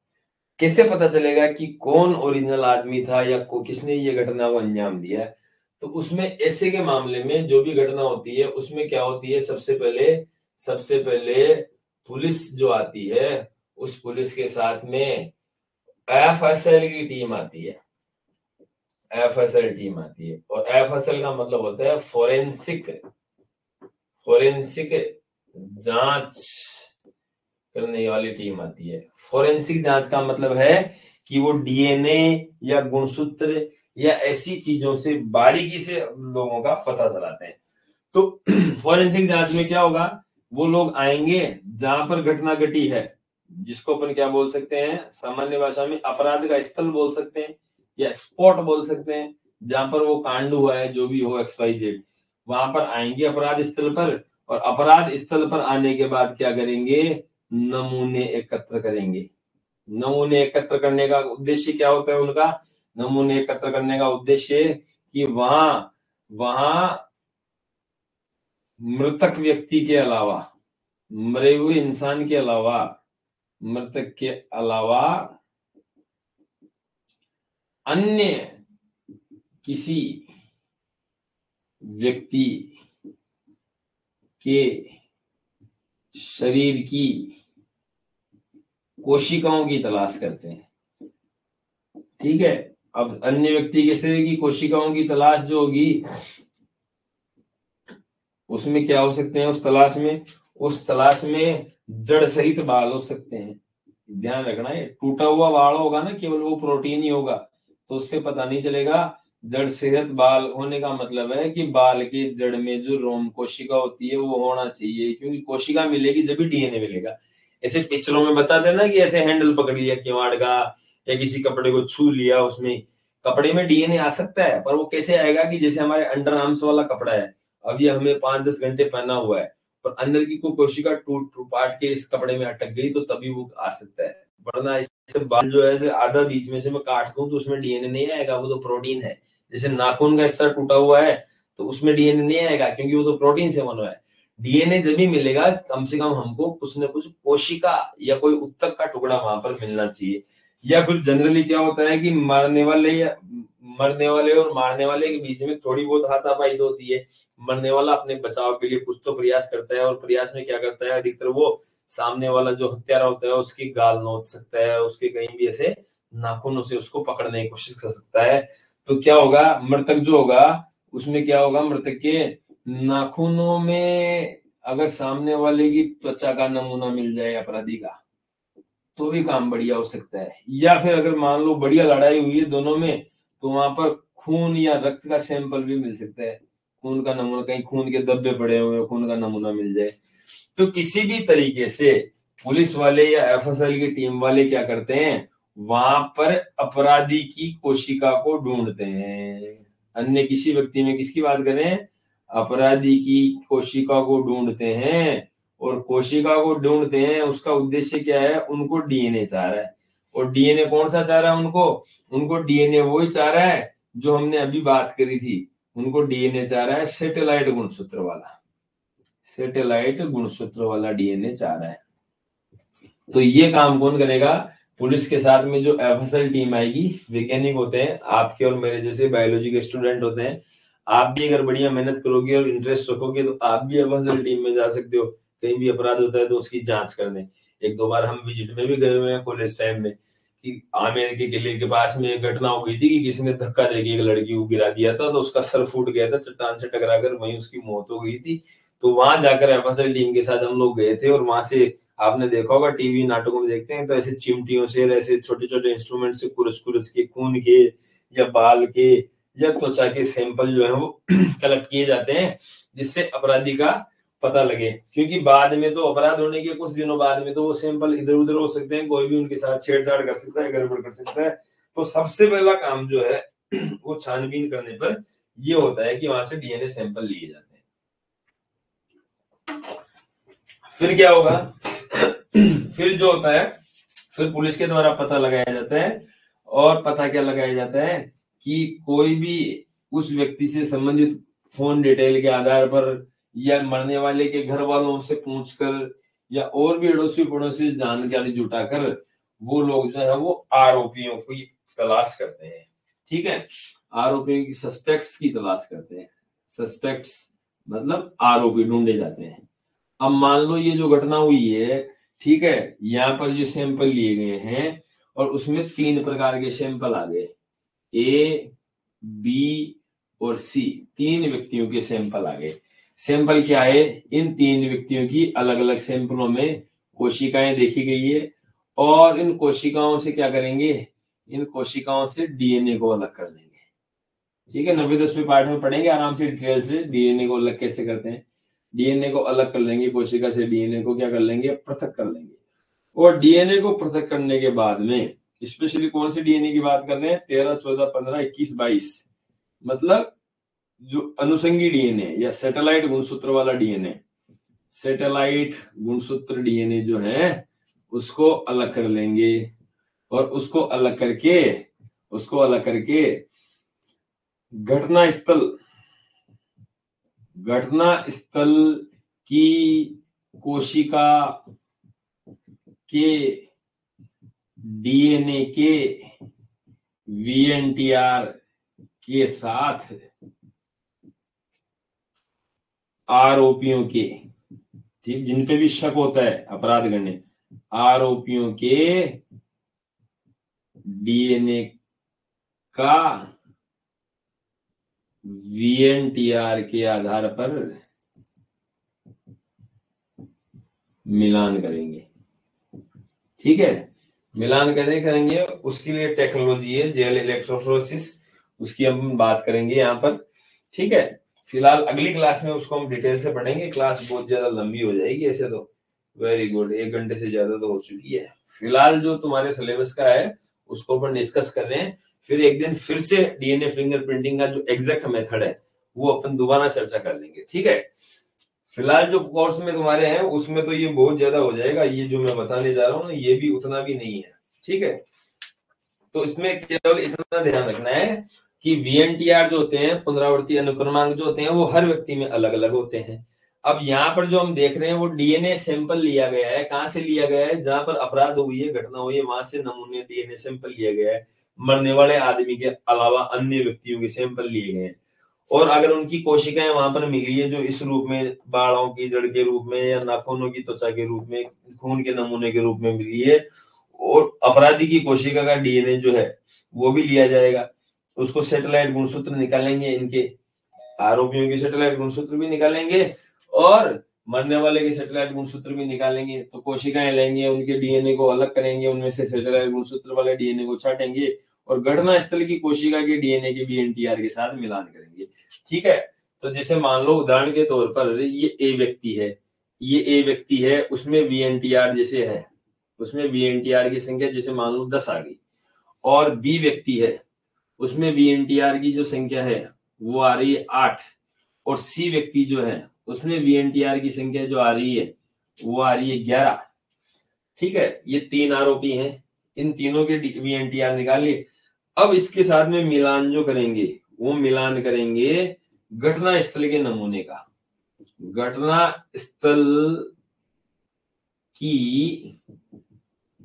कैसे पता चलेगा कि कौन ओरिजिनल आदमी था या किसने ये घटना को अंजाम दिया है? तो उसमें ऐसे के मामले में जो भी घटना होती है उसमें क्या होती है, सबसे पहले पुलिस जो आती है, उस पुलिस के साथ में एफएसएल की टीम आती है। एफएसएल टीम आती है, और एफएसएल का मतलब होता है फोरेंसिक जांच करने वाली टीम आती है। फोरेंसिक जांच का मतलब है कि वो डीएनए या गुणसूत्र या ऐसी चीजों से बारीकी से लोगों का पता चलाते हैं। तो फोरेंसिक जांच में क्या होगा, वो लोग आएंगे जहां पर घटना घटी है, जिसको अपन क्या बोल सकते हैं, सामान्य भाषा में अपराध का स्थल बोल सकते हैं या स्पॉट बोल सकते हैं, जहां पर वो कांड हुआ है, जो भी हो XYZ, वहां पर आएंगे अपराध स्थल पर। और अपराध स्थल पर आने के बाद क्या करेंगे, नमूने एकत्र करेंगे। नमूने एकत्र करने का उद्देश्य क्या होता है उनका, नमूने एकत्र करने का उद्देश्य कि वहां वहां मृतक व्यक्ति के अलावा, मरे हुए इंसान के अलावा, मृतक के अलावा अन्य किसी व्यक्ति के शरीर की कोशिकाओं की तलाश करते हैं। ठीक है, अब अन्य व्यक्ति के शरीर की कोशिकाओं की तलाश जो होगी, उसमें क्या हो सकते हैं, उस तलाश में जड़ सहित बाल हो सकते हैं। ध्यान रखना है, टूटा हुआ बाल होगा ना, केवल वो प्रोटीन ही होगा, तो उससे पता नहीं चलेगा। जड़ सहित बाल होने का मतलब है कि बाल के जड़ में जो रोम कोशिका होती है वो होना चाहिए, क्योंकि कोशिका मिलेगी जब भी डीएनए मिलेगा। ऐसे पिक्चरों में बता देना कि ऐसे हैंडल पकड़ लिया किवाड़ का, या किसी कपड़े को छू लिया, उसमें कपड़े में डीएनए आ सकता है, पर वो कैसे आएगा कि जैसे हमारे अंडर आर्म्स वाला कपड़ा है, अब ये हमें 5-10 घंटे पहना हुआ है, और अंदर की कोई कोशिका टूट पाट के इस कपड़े में अटक गई, तो तभी वो आ सकता है। वरना इससे बाल जो है आधा बीच में से मैं काट दूं तो उसमें डीएनए नहीं आएगा, वो तो प्रोटीन है। जैसे नाखून का हिस्सा टूटा हुआ है तो उसमें डीएनए नहीं आएगा, क्योंकि वो तो प्रोटीन से बना है। डीएनए जब भी मिलेगा, कम से कम हमको कुछ न कुछ कोशिका या कोई उत्तक का टुकड़ा वहां पर मिलना चाहिए। या फिर जनरली क्या होता है कि मरने वाले और मारने वाले के बीच में थोड़ी बहुत हाथापाई होती है। मरने वाला अपने बचाव के लिए कुछ तो प्रयास करता है, और प्रयास में क्या करता है, अधिकतर वो सामने वाला जो हत्यारा होता है उसकी गाल नोच सकता है, उसके कहीं भी ऐसे नाखूनों से उसको पकड़ने की कोशिश कर सकता है। तो क्या होगा, मृतक जो होगा उसमें क्या होगा, मृतक के नाखूनों में अगर सामने वाले की त्वचा का नमूना मिल जाए अपराधी का, तो भी काम बढ़िया हो सकता है। या फिर अगर मान लो बढ़िया लड़ाई हुई है दोनों में, तो वहां पर खून या रक्त का सैंपल भी मिल सकता है। खून का नमूना, कहीं खून के धब्बे पड़े हुए, खून का नमूना मिल जाए। तो किसी भी तरीके से पुलिस वाले या एफएसएल की टीम वाले क्या करते हैं, वहां पर अपराधी की कोशिका को ढूंढते हैं। अन्य किसी व्यक्ति में किसकी बात करें, अपराधी की कोशिका को ढूंढते हैं। और कोशिका को ढूंढते हैं, उसका उद्देश्य क्या है, उनको डीएनए चाह रहा है। और डीएनए कौन सा चाह रहा है उनको डीएनए वही चाह रहा है जो हमने अभी बात करी थी। उनको डीएनए चाह रहा है सैटेलाइट गुणसूत्र वाला, सैटेलाइट गुणसूत्र वाला डीएनए चाह रहा है। तो ये काम कौन करेगा, पुलिस के साथ में जो एफएसएल टीम आएगी, वैज्ञानिक होते हैं, आपके और मेरे जैसे बायोलॉजी के स्टूडेंट होते हैं। आप भी अगर बढ़िया मेहनत करोगे और इंटरेस्ट रखोगे तो आप भी एफएसएल टीम में जा सकते हो। कहीं भी अपराध होता है तो उसकी जांच करने 1-2 बार हम विजिट में भी गए हुए हैं कॉलेज टाइम में, कि आमेर के किले के पास में एक घटना हो गई थी कि किसी ने धक्का देके एक लड़की को गिरा दिया था, तो उसका सर फूट गया था, चट्टान से टकराकर वहीं उसकी मौत हो गई थी। तो वहां जाकर एफएसएल टीम के साथ हम लोग गए थे, और वहां से आपने देखा होगा टीवी नाटकों में देखते हैं, तो ऐसे चिमटियों से, ऐसे छोटे छोटे इंस्ट्रूमेंट से कुरच कुरच के खून के या बाल के या त्वचा के सैंपल जो है वो कलेक्ट किए जाते हैं, जिससे अपराधी का पता लगे। क्योंकि बाद में तो अपराध होने के कुछ दिनों बाद में तो वो सैंपल इधर उधर हो सकते हैं, कोई भी उनके साथ छेड़छाड़ कर सकता है, गड़बड़ कर सकता है। तो सबसे पहला काम जो है वो छानबीन करने पर ये होता है कि वहां से डीएनए सैंपल लिए जाते हैं। फिर क्या होगा, फिर जो होता है, फिर पुलिस के द्वारा पता लगाया जाता है। और पता क्या लगाया जाता है कि कोई भी उस व्यक्ति से संबंधित फोन डिटेल के आधार पर या मरने वाले के घर वालों से पूछकर या और भी अड़ोसी पड़ोसी जानकारी जुटाकर वो लोग जो है वो आरोपियों की तलाश करते हैं। ठीक है, आरोपियों की, सस्पेक्ट्स की तलाश करते हैं। सस्पेक्ट्स मतलब आरोपी ढूंढे जाते हैं। अब मान लो ये जो घटना हुई है, ठीक है, यहाँ पर जो सैंपल लिए गए हैं और उसमें 3 प्रकार के सैंपल आ गए, ए, बी और सी, 3 व्यक्तियों के सैंपल आ गए। सैंपल क्या है, इन 3 व्यक्तियों की अलग अलग सैंपलों में कोशिकाएं देखी गई है और इन कोशिकाओं से क्या करेंगे, इन कोशिकाओं से डीएनए को अलग कर देंगे। ठीक है, 9वीं 10वीं पार्ट में पढ़ेंगे आराम से डिटेल से डीएनए को अलग कैसे करते हैं। डीएनए को अलग कर लेंगे, कोशिका से डीएनए को क्या कर लेंगे, पृथक कर लेंगे। और डीएनए को पृथक करने के बाद में स्पेशली कौन से डीएनए की बात कर रहे हैं, 13, 14, 15, 21, 22, मतलब जो अनुषंगी डीएनए या सैटेलाइट गुणसूत्र वाला डीएनए, सैटेलाइट गुणसूत्र डीएनए जो है उसको अलग कर लेंगे और उसको अलग करके घटना स्थल की कोशिका के डीएनए के वीएनटीआर के साथ आरोपियों के, ठीक, जिन पे भी शक होता है अपराध करने, आरोपियों के डीएनए का वीएनटीआर के आधार पर मिलान करेंगे। ठीक है, मिलान कैसे करेंगे, उसके लिए टेक्नोलॉजी है जेल इलेक्ट्रोफोरेसिस, उसकी हम बात करेंगे यहाँ पर। ठीक है, फिलहाल अगली क्लास में उसको हम डिटेल से पढ़ेंगे, क्लास बहुत ज्यादा लंबी हो जाएगी ऐसे तो। वेरी गुड, 1 घंटे से ज्यादा तो हो चुकी है। फिलहाल जो तुम्हारे सिलेबस का है उसको अपन डिस्कस कर रहे हैं, फिर एक दिन फिर से डीएनए फिंगरप्रिंटिंग का जो एग्जैक्ट मेथड है वो अपन दोबारा चर्चा कर लेंगे। ठीक है, फिलहाल जो कोर्स में तुम्हारे हैं उसमें तो ये बहुत ज्यादा हो जाएगा, ये जो मैं बताने जा रहा हूँ ना ये भी उतना भी नहीं है। ठीक है, तो इसमें केवल इतना ध्यान रखना है कि वीएनटीआर जो होते हैं, पुनरावृत्ति अनुक्रमांक जो होते हैं, वो हर व्यक्ति में अलग अलग होते हैं। अब यहाँ पर जो हम देख रहे हैं वो डीएनए सैंपल लिया गया है, कहाँ से लिया गया है, जहां पर अपराध हुई है, घटना हुई है, वहां से नमूने डीएनए सैंपल लिया गया है। मरने वाले आदमी के अलावा अन्य व्यक्तियों के सैंपल लिए गए हैं और अगर उनकी कोशिकाएं वहां पर मिली है जो इस रूप में बालों की जड़ के रूप में या नाखूनों की त्वचा के रूप में, खून के नमूने के रूप में मिली है, और अपराधी की कोशिका का डीएनए जो है वो भी लिया जाएगा, उसको सैटेलाइट गुणसूत्र निकालेंगे, इनके आरोपियों के सैटेलाइट गुणसूत्र भी निकालेंगे और मरने वाले के सैटेलाइट गुणसूत्र भी निकालेंगे। तो कोशिकाएं लेंगे, उनके डीएनए को अलग करेंगे, उनमें से सैटेलाइट गुणसूत्र वाले डीएनए को छाटेंगे और घटना स्थल की कोशिका के डीएनए के भी एनटीआर के साथ मिलान करेंगे। ठीक है, तो जैसे मान लो उदाहरण के तौर पर ये ए व्यक्ति है, ये ए व्यक्ति है, उसमें वीएनटीआर जैसे है, उसमें वीएनटीआर की संख्या जैसे मान लो 10 आ गई, और बी व्यक्ति है उसमें वीएनटीआर की जो संख्या है वो आ रही है 8, और सी व्यक्ति जो है उसमें वीएनटीआर की संख्या जो आ रही है वो आ रही है 11। ठीक है, ये 3 आरोपी हैं, इन तीनों के वीएनटीआर निकाल लिए। अब इसके साथ में मिलान जो करेंगे वो मिलान करेंगे घटना स्थल के नमूने का, घटना स्थल की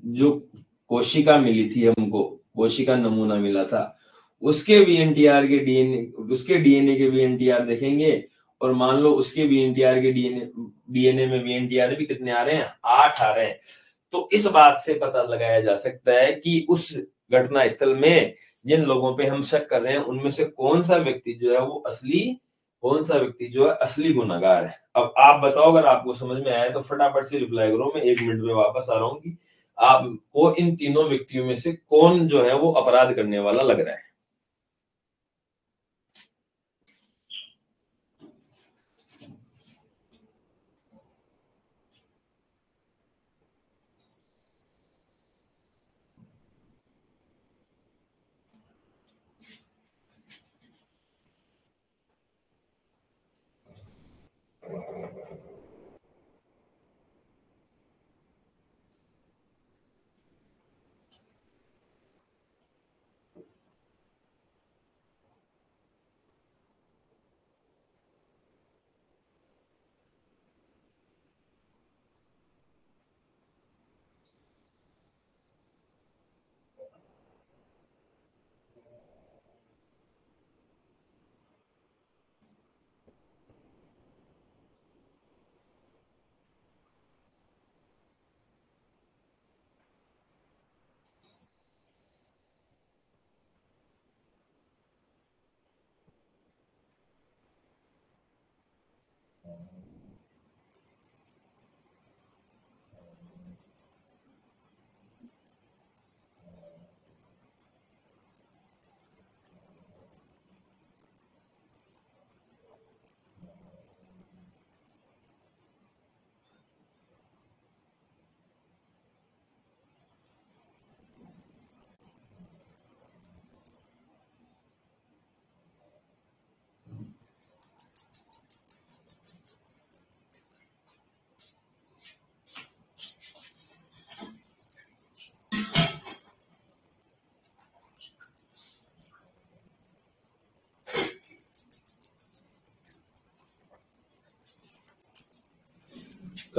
जो कोशिका मिली थी हमको, कोशिका नमूना मिला था, उसके वीएनटीआर के डीएनए, उसके डीएनए के वीएनटीआर देखेंगे और मान लो उसके वीएनटीआर के डीएनए में वीएनटीआर भी कितने आ रहे हैं, 8 आ रहे हैं। तो इस बात से पता लगाया जा सकता है कि उस घटना स्थल में जिन लोगों पे हम शक कर रहे हैं उनमें से कौन सा व्यक्ति जो है वो असली, कौन सा व्यक्ति जो है असली गुनाहगार है। अब आप बताओ, अगर आपको समझ में आया तो फटाफट से रिप्लाई करो, मैं 1 मिनट में वापस आ रहा हूँ कि आपको इन तीनों व्यक्तियों में से कौन जो है वो अपराध करने वाला लग रहा है।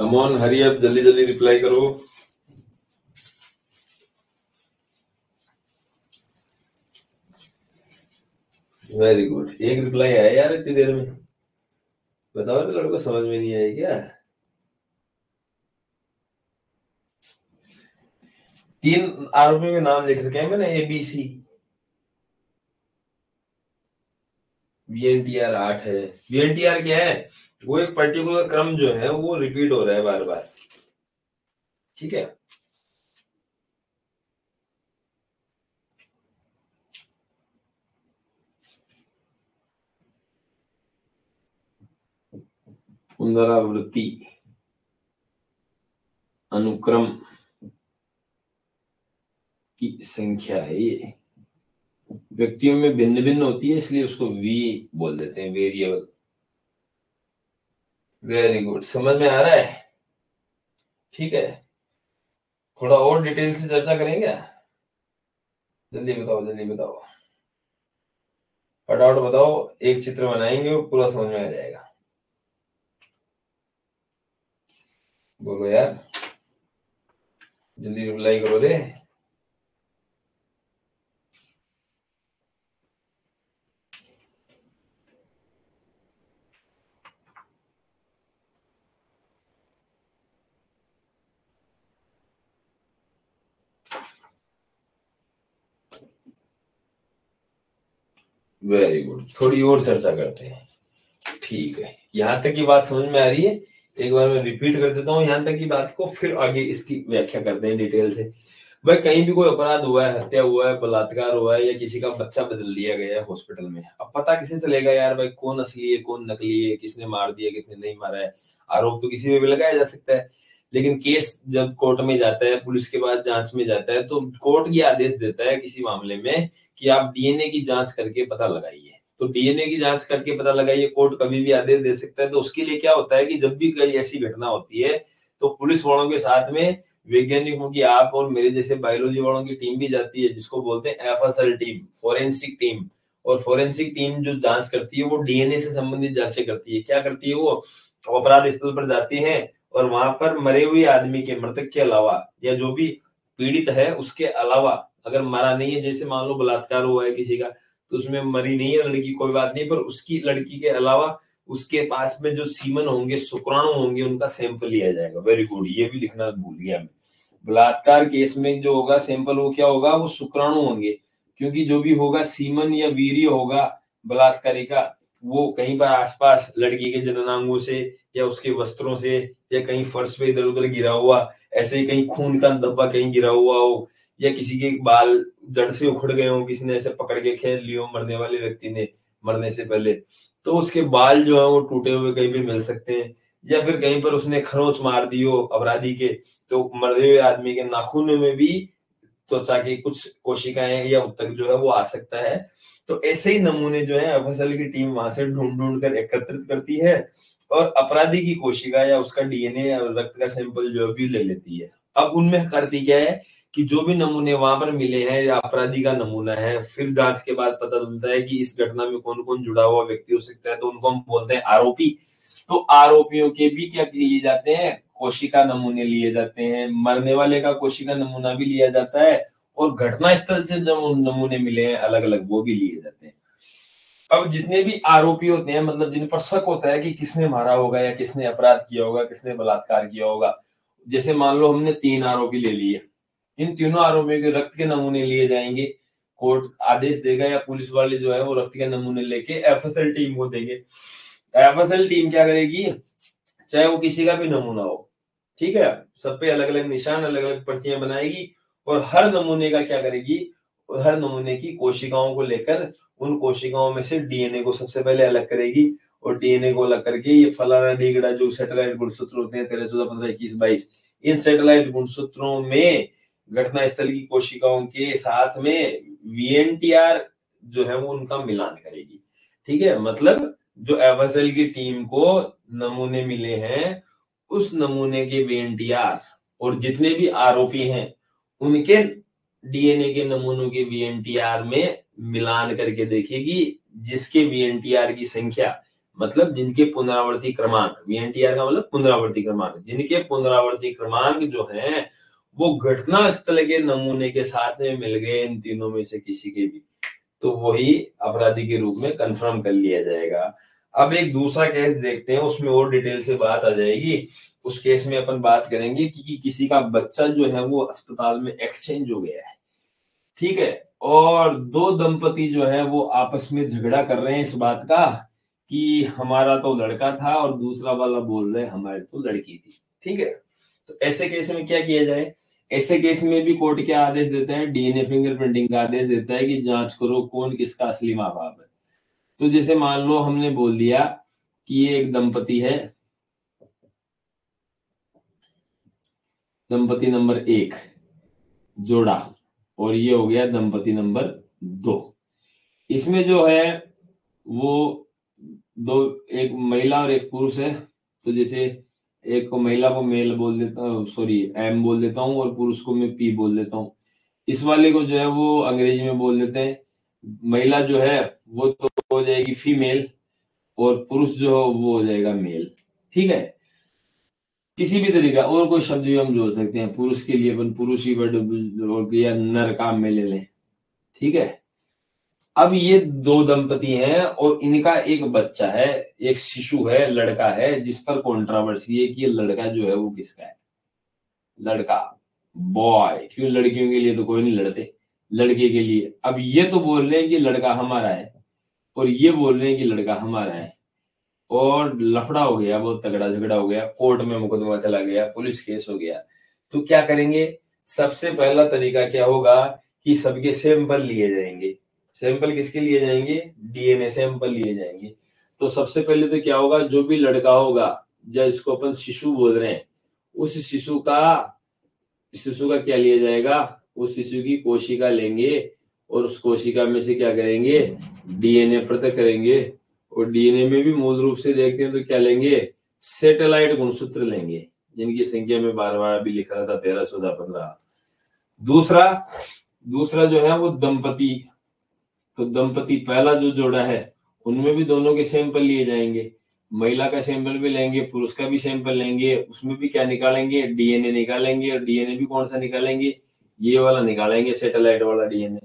कम ऑन, हरी अप, जल्दी जल्दी रिप्लाई करो। वेरी गुड, एक रिप्लाई आया यार इतनी देर में। बताओ तो लड़को, समझ में नहीं आया क्या? 3 आरोपियों के नाम लिख रखे हैं मैंने, ABC। VNTR 8 है। VNTR क्या है? वो एक पर्टिकुलर क्रम जो है वो रिपीट हो रहा है बार बार, ठीक है। पुनरावृत्ति, अनुक्रम की संख्या है ये। व्यक्तियों में भिन्न भिन्न होती है, इसलिए उसको V बोल देते हैं, वेरिएबल। वेरी गुड, समझ में आ रहा है? ठीक है, थोड़ा और डिटेल से चर्चा करेंगे। जल्दी बताओ, जल्दी बताओ, फटाफट बताओ। एक चित्र बनाएंगे, वो पूरा समझ में आ जाएगा। बोलो यार, जल्दी रिप्लाई करो रे। वेरी गुड, थोड़ी और चर्चा करते हैं। ठीक है, यहाँ तक की बात समझ में आ रही है? एक बार मैं रिपीट कर देता हूँ यहाँ तक की बात को, फिर आगे इसकी व्याख्या करते हैं डिटेल से। भाई कहीं भी कोई अपराध हुआ है, हत्या हुआ है, बलात्कार हुआ है, या किसी का बच्चा बदल दिया गया है हॉस्पिटल में, अब पता किसे चलेगा यार भाई कौन असली है कौन नकली है, किसने मार दिया किसने नहीं मारा है? आरोप तो किसी पे भी लगाया जा सकता है, लेकिन केस जब कोर्ट में जाता है, पुलिस के बाद जांच में जाता है, तो कोर्ट ये आदेश देता है किसी मामले में कि आप डीएनए की जांच करके पता लगाइए। तो डीएनए की जांच करके पता लगाइए, कोर्ट कभी भी आदेश दे सकता है। तो उसके लिए क्या होता है कि जब भी कोई ऐसी घटना होती है तो पुलिस वालों के साथ में वैज्ञानिकों की, आप और मेरे जैसे बायोलॉजी वालों की टीम भी जाती है, जिसको बोलते हैं FSL टीम, फोरेंसिक टीम। और फोरेंसिक टीम जो जांच करती है वो डीएनए से संबंधित जांचें करती है। क्या करती है वो? अपराध स्थल पर जाती है और वहां पर मरे हुए आदमी के, मृतक के अलावा, या जो भी पीड़ित है उसके अलावा, अगर मरा नहीं है, जैसे मान लो बलात्कार हुआ है किसी का, तो उसमें मरी नहीं है लड़की, कोई बात नहीं, पर उसकी लड़की के अलावा उसके पास में जो सीमन होंगे, शुक्राणु होंगे, उनका सैंपल लिया जाएगा। वेरी गुड, ये भी लिखना भूल गया मैं। बलात्कार केस में जो होगा सैंपल, वो क्या होगा? वो शुक्राणु होंगे, क्योंकि जो भी होगा सीमन या वीर्य होगा बलात्कारी का, वो कहीं पर आसपास लड़की के जननांगों से या उसके वस्त्रों से या कहीं फर्श पे इधर उधर गिरा हुआ, ऐसे ही कहीं खून का धब्बा कहीं गिरा हुआ हो, या किसी के बाल जड़ से उखड़ गए हो, किसी ने ऐसे पकड़ के खींच लियो मरने वाले व्यक्ति ने मरने से पहले, तो उसके बाल जो है वो टूटे हुए कहीं भी मिल सकते हैं। या फिर कहीं पर उसने खरोंच मार दी हो अपराधी के, तो मरे हुए आदमी के नाखून में भी त्वचा की कुछ कोशिकाएं या ऊतक जो है वो आ सकता है। तो ऐसे ही नमूने जो है FSL की टीम वहां से ढूंढ ढूंढ कर एकत्रित करती है और अपराधी की कोशिका या उसका डीएनए या रक्त का सैंपल जो भी ले लेती है। अब उनमें करती क्या है कि जो भी नमूने वहां पर मिले हैं या अपराधी का नमूना है, फिर जांच के बाद पता चलता है कि इस घटना में कौन कौन जुड़ा हुआ व्यक्ति हो सकता है, तो उनको हम बोलते हैं आरोपी। तो आरोपियों के भी क्या लिए जाते हैं? कोशिका नमूने लिए जाते हैं, मरने वाले का कोशिका नमूना भी लिया जाता है, और घटना स्थल से जो नमूने मिले हैं अलग अलग, वो भी लिए जाते हैं। अब जितने भी आरोपी होते हैं, मतलब जिन पर शक होता है कि किसने मारा होगा या किसने अपराध किया होगा, किसने बलात्कार किया होगा, जैसे मान लो हमने 3 आरोपी ले लिए, इन तीनों आरोपियों के रक्त के नमूने लिए जाएंगे। कोर्ट आदेश देगा या पुलिस वाले जो है वो रक्त के नमूने लेके FSL टीम को देंगे। FSL टीम क्या करेगी? चाहे वो किसी का भी नमूना हो, ठीक है, सब पे अलग अलग निशान, अलग अलग पर्चियां बनाएगी, और हर नमूने का क्या करेगी? हर नमूने की कोशिकाओं को लेकर उन कोशिकाओं में से डीएनए को सबसे पहले अलग करेगी, और डीएनए को अलग करके ये फलाना ढीगड़ा जो सैटेलाइट गुणसूत्र होते हैं 13, 14, 15, 21, 22, इन सैटेलाइट गुणसूत्रों में घटना स्थल की कोशिकाओं के साथ में VNTR जो है वो उनका मिलान करेगी। ठीक है, मतलब जो FSL की टीम को नमूने मिले हैं, उस नमूने के VNTR और जितने भी आरोपी हैं उनके डीएनए के नमूनों के VNTR में मिलान करके देखेगी, जिसके VNTR की संख्या, मतलब जिनके पुनरावर्ती क्रमांक, VNTR का मतलब पुनरावर्ती क्रमांक, जिनके पुनरावर्ती क्रमांक जो हैं वो घटना स्थल के नमूने के साथ में मिल गए इन तीनों में से किसी के भी, तो वही अपराधी के रूप में कंफर्म कर लिया जाएगा। अब एक दूसरा केस देखते हैं, उसमें और डिटेल से बात आ जाएगी। उस केस में अपन बात करेंगे कि किसी का बच्चा जो है वो अस्पताल में एक्सचेंज हो गया है, ठीक है, और दो दंपति जो है वो आपस में झगड़ा कर रहे हैं इस बात का कि हमारा तो लड़का था और दूसरा वाला बोल रहे हमारी तो लड़की थी, ठीक है। तो ऐसे केस में क्या किया जाए? ऐसे केस में भी कोर्ट क्या आदेश देता है? DNA फिंगरप्रिंटिंग का आदेश देता है कि जांच करो कौन किसका असली माँ बाप है। तो जैसे मान लो हमने बोल दिया कि ये एक दंपति है, दंपति नंबर 1 जोड़ा, और ये हो गया दंपति नंबर 2। इसमें जो है वो दो, एक महिला और एक पुरुष है। तो जैसे एक को महिला को मेल बोल देता हूँ, सॉरी एम बोल देता हूँ, और पुरुष को मैं पी बोल देता हूँ। इस वाले को जो है वो अंग्रेजी में बोल देते हैं, महिला जो है वो तो हो जाएगी फीमेल और पुरुष जो है वो हो जाएगा मेल, ठीक है। किसी भी तरीका और कोई शब्द भी हम जोड़ सकते हैं, पुरुष के लिए अपन पुरुष ही वर्ड या नर काम में ले लें, ठीक है। अब ये दो दंपति हैं और इनका एक बच्चा है, एक शिशु है, लड़का है, जिस पर कंट्रोवर्सी है कि ये लड़का जो है वो किसका है। लड़का, बॉय, क्यों लड़कियों के लिए तो कोई नहीं लड़ते, लड़के के लिए। अब ये तो बोल रहे हैं कि लड़का हमारा है और ये बोल रहे हैं कि लड़का हमारा है, और लफड़ा हो गया, बहुत तगड़ा झगड़ा हो गया, कोर्ट में मुकदमा चला गया, पुलिस केस हो गया। तो क्या करेंगे? सबसे पहला तरीका क्या होगा कि सबके सैंपल लिए जाएंगे। सैंपल किसके लिए जाएंगे? DNA सैंपल लिए जाएंगे। तो सबसे पहले तो क्या होगा, जो भी लड़का होगा, जो इसको अपन शिशु बोल रहे हैं, उस शिशु का क्या लिया जाएगा? उस शिशु की कोशिका लेंगे और उस कोशिका में से क्या करेंगे? DNA पृथक करेंगे, और DNA में भी मूल रूप से देखते हैं तो क्या लेंगे? सैटेलाइट गुणसूत्र लेंगे, जिनकी संख्या में बार बार भी लिख रहा था 13, 14, 15। दूसरा जो है वो दंपति, तो दंपति पहला जो जोड़ा है उनमें भी दोनों के सैंपल लिए जाएंगे, महिला का सैंपल भी लेंगे, पुरुष का भी सैंपल लेंगे। उसमें भी क्या निकालेंगे? DNA निकालेंगे, और DNA भी कौन सा निकालेंगे? ये वाला निकालेंगे, सैटेलाइट वाला DNA।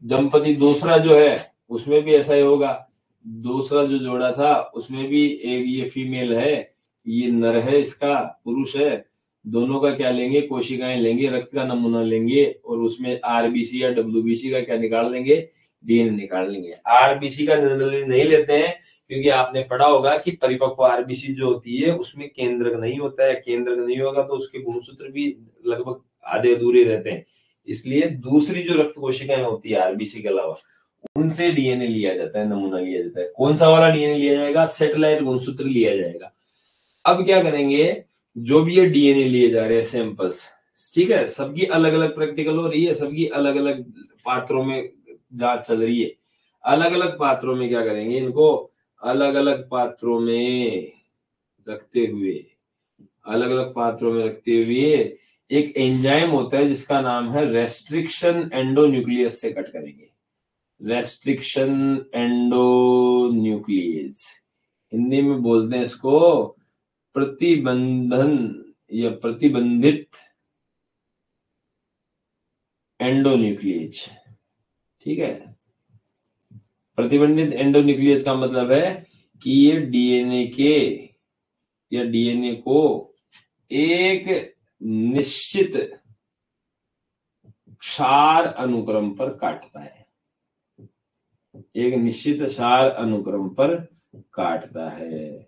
दंपति दूसरा जो है उसमें भी ऐसा ही होगा, दूसरा जो जोड़ा था उसमें भी एक ये फीमेल है, ये नर है, इसका पुरुष है। दोनों का क्या लेंगे? कोशिकाएं लेंगे, रक्त का नमूना लेंगे, और उसमें RBC या WBC का क्या निकाल लेंगे? DNA निकाल लेंगे। RBC का जनरली नहीं लेते हैं, क्योंकि आपने पढ़ा होगा कि परिपक्व RBC जो होती है उसमें केंद्रक नहीं होता है, केंद्रक नहीं होगा तो उसके गुणसूत्र भी लगभग आधे अधूरे रहते हैं। इसलिए दूसरी जो रक्त कोशिकाएं होती है RBC के अलावा, उनसे DNA लिया जाता है, नमूना लिया जाता है। कौन सा वाला DNA लिया जाएगा? सैटेलाइट गुणसूत्र लिया जाएगा। अब क्या करेंगे? जो भी ये DNA लिए जा रहे हैं सैंपल्स, ठीक है, सबकी अलग अलग प्रैक्टिकल हो रही है, सबकी अलग अलग पात्रों में जांच चल रही है। अलग अलग पात्रों में क्या करेंगे? इनको अलग अलग पात्रों में रखते हुए, अलग अलग पात्रों में रखते हुए एक एंजाइम होता है जिसका नाम है रेस्ट्रिक्शन एंडोन्यूक्लियस से कट करेंगे। रेस्ट्रिक्शन एंडोन्यूक्लियस, हिंदी में बोलते हैं इसको प्रतिबंधन या प्रतिबंधित एंडोन्यूक्लियस, ठीक है। प्रतिबंधित एंडोन्यूक्लियस का मतलब है कि ये DNA को एक निश्चित क्षार अनुक्रम पर काटता है, एक निश्चित क्षार अनुक्रम पर काटता है।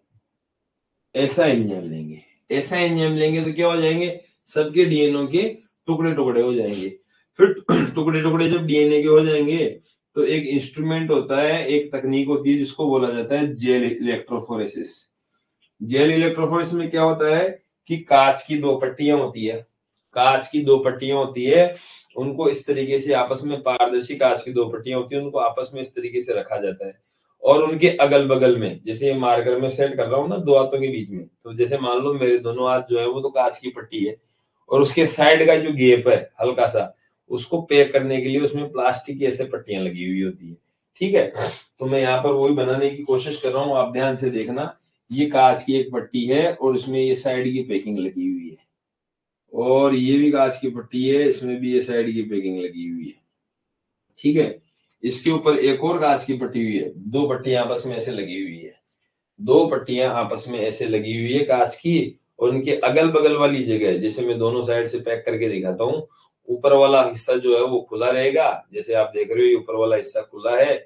ऐसा एंजाइम लेंगे, ऐसा एंजाइम लेंगे तो क्या हो जाएंगे? सबके DNA के टुकड़े टुकड़े हो जाएंगे। फिर टुकड़े टुकड़े जब DNA के हो जाएंगे तो एक इंस्ट्रूमेंट होता है, एक तकनीक होती है जिसको बोला जाता है जेल इलेक्ट्रोफोरेसिस। जेल इलेक्ट्रोफोरेसिस में क्या होता है कि कांच की दो पट्टियां होती है, कांच की दो पट्टियां होती है, उनको इस तरीके से आपस में, पारदर्शी कांच की दो पट्टियां होती है, उनको आपस में इस तरीके से रखा जाता है, और उनके अगल बगल में, जैसे मार्कर में सेट कर रहा हूँ ना, दो हाथों के बीच में, तो जैसे मान लो मेरे दोनों हाथ जो है वो तो कांच की पट्टी है, और उसके साइड का जो गैप है हल्का सा, उसको पैक करने के लिए उसमें प्लास्टिक की ऐसे पट्टियां लगी हुई होती है, ठीक है, तो मैं यहाँ पर वही बनाने की कोशिश कर रहा हूँ, आप ध्यान से देखना। ये कांच की एक पट्टी है और उसमें ये साइड की पैकिंग लगी हुई है, और ये भी कांच की पट्टी है, इसमें भी ये साइड की पैकिंग लगी हुई है। ठीक है, इसके ऊपर एक और कांच की पट्टी हुई है, दो पट्टियां आपस में ऐसे लगी हुई है, दो पट्टियां आपस में ऐसे लगी हुई है कांच की, और इनके अगल बगल वाली जगह, जैसे मैं दोनों साइड से पैक करके दिखाता हूँ, ऊपर वाला हिस्सा जो है वो खुला रहेगा, जैसे आप देख रहे हो ये ऊपर वाला हिस्सा खुला है,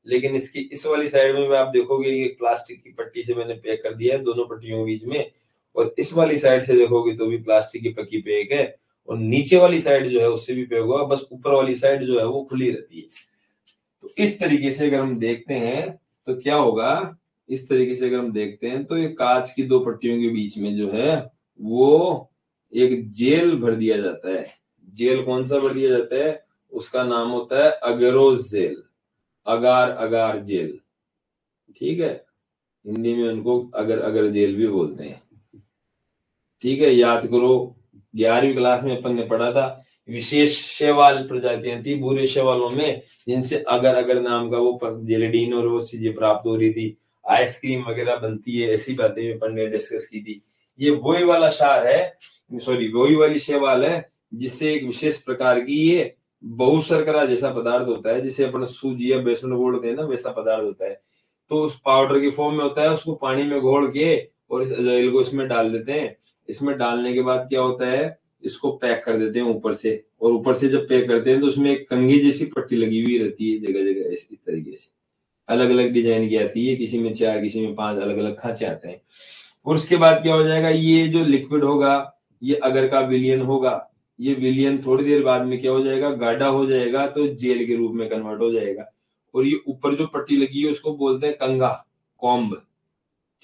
लेकिन इसकी इस वाली साइड में आप देखोगे ये प्लास्टिक की पट्टी से मैंने पैक कर दिया है दोनों पट्टियों के बीच में, और इस वाली साइड से देखोगे तो भी प्लास्टिक की पक्की पैक है, और नीचे वाली साइड जो है उससे भी पैक हुआ, बस ऊपर वाली साइड जो है वो खुली रहती है। तो इस तरीके से अगर हम देखते हैं तो क्या होगा, इस तरीके से अगर हम देखते हैं तो ये कांच की दो पट्टियों के बीच में जो है वो एक जेल भर दिया जाता है। जेल कौन सा भर दिया जाता है, उसका नाम होता है अगरोस जेल, अगार अगार जेल। ठीक है, हिंदी में उनको अगर अगर जेल भी बोलते हैं। ठीक है, याद करो 11वीं क्लास में अपन ने पढ़ा था, विशेष शैवाल प्रजातियां थी भूरे शैवालों में, जिनसे अगर अगर नाम का वो जेलेडीन और वो चीजें प्राप्त हो रही थी, आइसक्रीम वगैरह बनती है, ऐसी बातें भी अपन ने डिस्कस की थी। ये वही वाला क्षार है, सॉरी वही वाली शैवाल है जिससे एक विशेष प्रकार की ये बहुशर्करा जैसा पदार्थ होता है, जिसे अपन सूजी या बेसन बोलते हैं ना, वैसा पदार्थ होता है। तो उस पाउडर के फॉर्म में होता है, उसको पानी में घोल के और इस जेल को इसमें डाल देते हैं। इसमें डालने के बाद क्या होता है, इसको पैक कर देते हैं ऊपर से, और ऊपर से जब पैक करते हैं तो उसमें एक कंघी जैसी पट्टी लगी हुई रहती है जगह जगह, इस तरीके से अलग अलग डिजाइन की आती है, किसी में 4 किसी में 5 अलग अलग खांचे आते हैं। और उसके बाद क्या हो जाएगा, ये जो लिक्विड होगा ये अगर का विलियन होगा, ये विलियन थोड़ी देर बाद में क्या हो जाएगा, गाढ़ा हो जाएगा, तो जेल के रूप में कन्वर्ट हो जाएगा। और ये ऊपर जो पट्टी लगी है उसको बोलते हैं कंगा, कॉम्ब।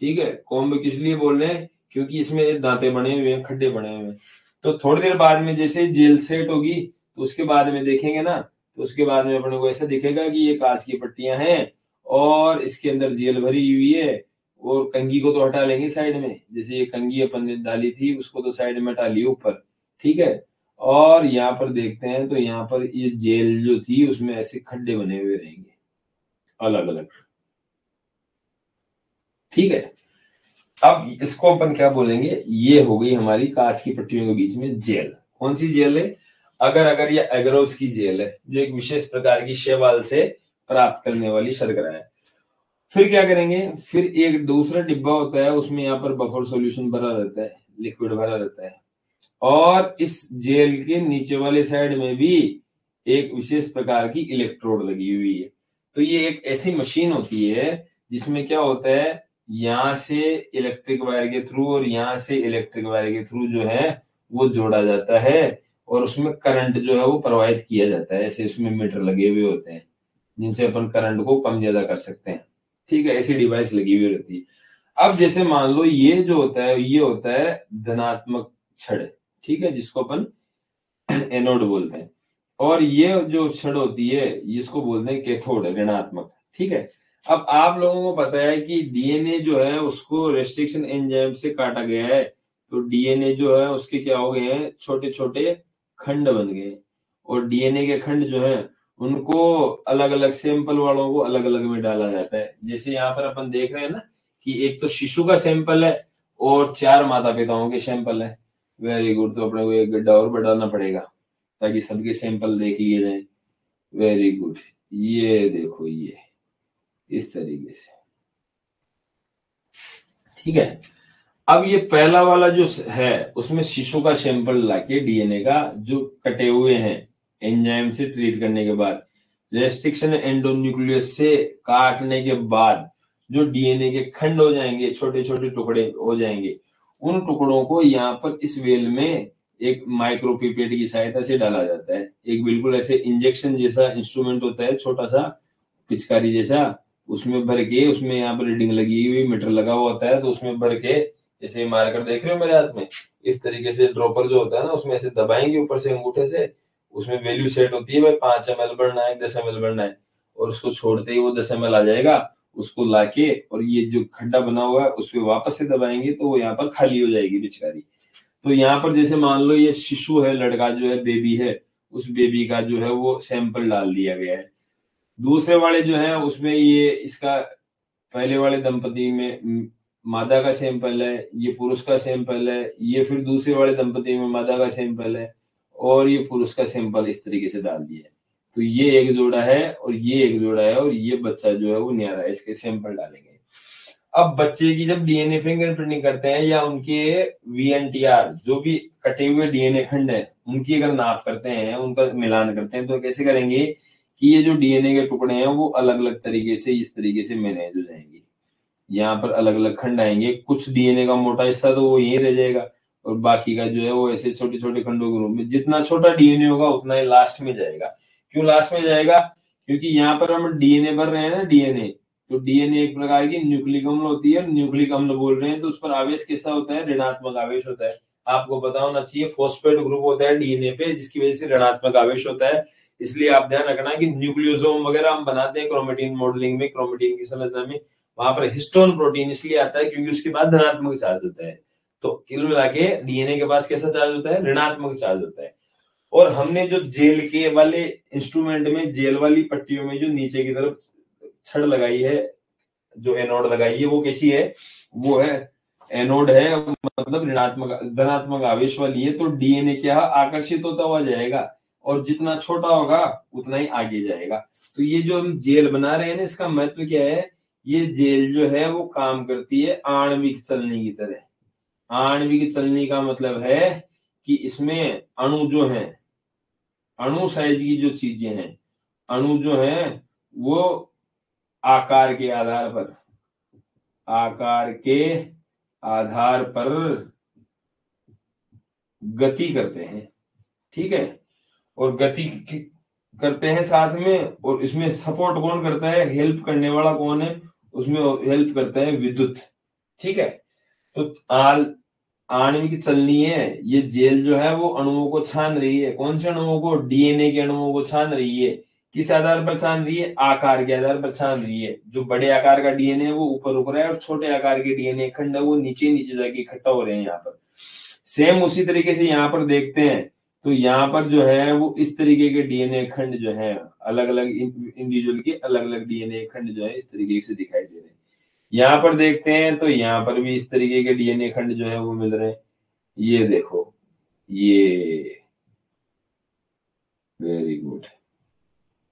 ठीक है, कॉम्ब किस लिए बोल रहे हैं, क्योंकि इसमें दांते बने हुए हैं, खड्डे बने हुए हैं। तो थोड़ी देर बाद में जैसे जेल सेट होगी तो उसके बाद में देखेंगे ना, तो उसके बाद में अपने को ऐसा दिखेगा कि ये कांच की पट्टियां हैं और इसके अंदर जेल भरी हुई है, और कंघी को तो हटा लेंगे साइड में, जैसे ये कंघी अपन ने डाली थी उसको तो साइड में हटा ली ऊपर। ठीक है, और यहाँ पर देखते हैं तो यहाँ पर ये जेल जो थी उसमें ऐसे खड्डे बने हुए रहेंगे अलग अलग। ठीक है, अब इसको अपन क्या बोलेंगे, ये हो गई हमारी कांच की पट्टियों के बीच में जेल। कौन सी जेल है, अगर अगर ये एग्रोस की जेल है, जो एक विशेष प्रकार की शैवाल से प्राप्त करने वाली शर्करा है। फिर क्या करेंगे, फिर एक दूसरा डिब्बा होता है, उसमें यहाँ पर बफर सॉल्यूशन भरा रहता है, लिक्विड भरा रहता है, और इस जेल के नीचे वाले साइड में भी एक विशेष प्रकार की इलेक्ट्रोड लगी हुई है। तो ये एक ऐसी मशीन होती है जिसमें क्या होता है, यहाँ से इलेक्ट्रिक वायर के थ्रू और यहाँ से इलेक्ट्रिक वायर के थ्रू जो है वो जोड़ा जाता है, और उसमें करंट जो है वो प्रवाहित किया जाता है। ऐसे उसमें मीटर लगे हुए होते हैं जिनसे अपन करंट को कम ज्यादा कर सकते हैं। ठीक है, ऐसी डिवाइस लगी हुई रहती है। अब जैसे मान लो ये जो होता है ये होता है धनात्मक छड़, ठीक है, जिसको अपन एनोड बोलते हैं, और ये जो छड़ होती है इसको बोलते हैं कैथोड, ऋणात्मक। ठीक है, अब आप लोगों को पता है कि डीएनए जो है उसको रेस्ट्रिक्शन एंजाइम से काटा गया है, तो डीएनए जो है उसके क्या हो गए हैं, छोटे छोटे खंड बन गए, और डीएनए के खंड जो है उनको अलग अलग सैंपल वालों को अलग अलग में डाला जाता है। जैसे यहाँ पर अपन देख रहे हैं ना कि एक तो शिशु का सैंपल है और 4 माता पिताओं के सैंपल है। वेरी गुड, तो अपने को एक गड्ढा और बढ़ाना पड़ेगा ताकि सबके सैंपल देख लिए जाए। वेरी गुड, ये देखो ये इस तरीके से। ठीक है, अब ये पहला वाला जो है उसमें शिशु का सैंपल लाके डीएनए का जो कटे हुए हैं एंजाइम से ट्रीट करने के बाद, रेस्ट्रिक्शन एंडोन्यूक्लियस से काटने के बाद जो डीएनए के खंड हो जाएंगे, छोटे छोटे टुकड़े हो जाएंगे, उन टुकड़ों को यहाँ पर इस वेल में एक माइक्रोपिपेट की सहायता से डाला जाता है। एक बिल्कुल ऐसे इंजेक्शन जैसा इंस्ट्रूमेंट होता है, छोटा सा पिचकारी जैसा, उसमें भर के, उसमें यहाँ पर रीडिंग लगी हुई, मीटर लगा हुआ होता है, तो उसमें भर के, जैसे मार्कर देख रहे हो मेरे हाथ में, इस तरीके से ड्रॉपर जो होता है ना उसमें ऐसे दबाएंगे ऊपर से अंगूठे से, उसमें वैल्यू सेट होती है भाई 5 ml बढ़ना है, 10 ml बढ़ना है, और उसको छोड़ते ही वो 10 ml आ जाएगा। उसको लाके और ये जो खड्डा बना हुआ है उस पर वापस से दबाएंगे तो वो यहाँ पर खाली हो जाएगी पिचकारी। तो यहाँ पर जैसे मान लो ये शिशु है, लड़का जो है, बेबी है, उस बेबी का जो है वो सैंपल डाल दिया गया है। दूसरे वाले जो है उसमें ये इसका पहले वाले दंपति में मादा का सैंपल है, ये पुरुष का सैंपल है, ये फिर दूसरे वाले दंपति में मादा का सैंपल है, और ये पुरुष का सैंपल इस तरीके से डाल दिया है। तो ये एक जोड़ा है और ये एक जोड़ा है, और ये बच्चा जो है वो न्यारा है, इसके सैंपल डालेंगे। अब बच्चे की जब डीएनए फिंगरप्रिंटिंग करते हैं या उनके वीएनटीआर जो भी कटे हुए डीएनए खंड है उनकी अगर नाप करते हैं, उनका मिलान करते हैं, तो कैसे करेंगे कि ये जो डीएनए के टुकड़े हैं वो अलग अलग तरीके से इस तरीके से मैनेज हो जाएंगे। यहाँ पर अलग अलग खंड आएंगे, कुछ डीएनए का मोटा हिस्सा तो वो यहीं रह जाएगा और बाकी का जो है वो ऐसे छोटे छोटे खंडों के रूप में, जितना छोटा डीएनए होगा उतना ही लास्ट में जाएगा। क्यों लास्ट में जाएगा? क्योंकि यहाँ पर हम डीएनए भर रहे हैं ना, डीएनए, तो डीएनए एक प्रकार की न्यूक्लिक अम्ल होती है, न्यूक्लिक अम्ल बोल रहे हैं तो उस पर आवेश कैसा होता है? ऋणात्मक आवेश होता है। आपको पता होना चाहिए फॉस्फेट ग्रुप होता है डीएनए पे जिसकी वजह से ऋणात्मक आवेश होता है। इसलिए आप ध्यान रखना कि न्यूक्लियोसोम वगैरह हम बनाते हैं क्रोमेटिन मॉडलिंग में, क्रोमेटिन की संरचना में, वहां पर हिस्टोन प्रोटीन इसलिए आता है क्योंकि उसके बाद धनात्मक चार्ज होता है। तो कुल मिला के डीएनए के पास कैसा चार्ज होता है? ऋणात्मक चार्ज होता है। और हमने जो जेल के वाले इंस्ट्रूमेंट में जेल वाली पट्टियों में जो नीचे की तरफ छड़ लगाई है, जो एनोड लगाई है, वो कैसी है? वो है एनोड है, मतलब ऋणात्मक धनात्मक आवेश वाली है। तो डीएनए क्या आकर्षित होता हुआ जाएगा और जितना छोटा होगा उतना ही आगे जाएगा। तो ये जो हम जेल बना रहे हैं ना, इसका महत्व क्या है? ये जेल जो है वो काम करती है आणविक चलनी की तरह। आणविक चलनी का मतलब है कि इसमें अणु जो है, अणु साइज की जो चीजें हैं, अणु जो है वो आकार के आधार पर, आकार के आधार पर गति करते हैं, ठीक है? और गति करते हैं साथ में, और इसमें सपोर्ट कौन करता है? हेल्प करने वाला कौन है? उसमें हेल्प करता है विद्युत, ठीक है? तो आणविक चलनी है, ये जेल जो है वो अणुओं को छान रही है। कौन से अणुओं को? डीएनए के अणुओं को छान रही है। किस आधार पर छान रही है? आकार के आधार पर छान रही है। जो बड़े आकार का डीएनए है वो ऊपर ऊपर है और छोटे आकार के डीएनए खंड है वो नीचे नीचे जाके इकट्ठा हो रहे हैं यहाँ पर। सेम उसी तरीके से यहाँ पर देखते हैं तो यहाँ पर जो है वो इस तरीके के डीएनए खंड जो है, अलग अलग इंडिविजुअल के अलग अलग डीएनए खंड जो है इस तरीके से दिखाई दे रहे हैं। यहाँ पर देखते हैं तो यहाँ पर भी इस तरीके के डीएनए खंड जो है वो मिल रहे हैं। ये देखो, ये वेरी गुड,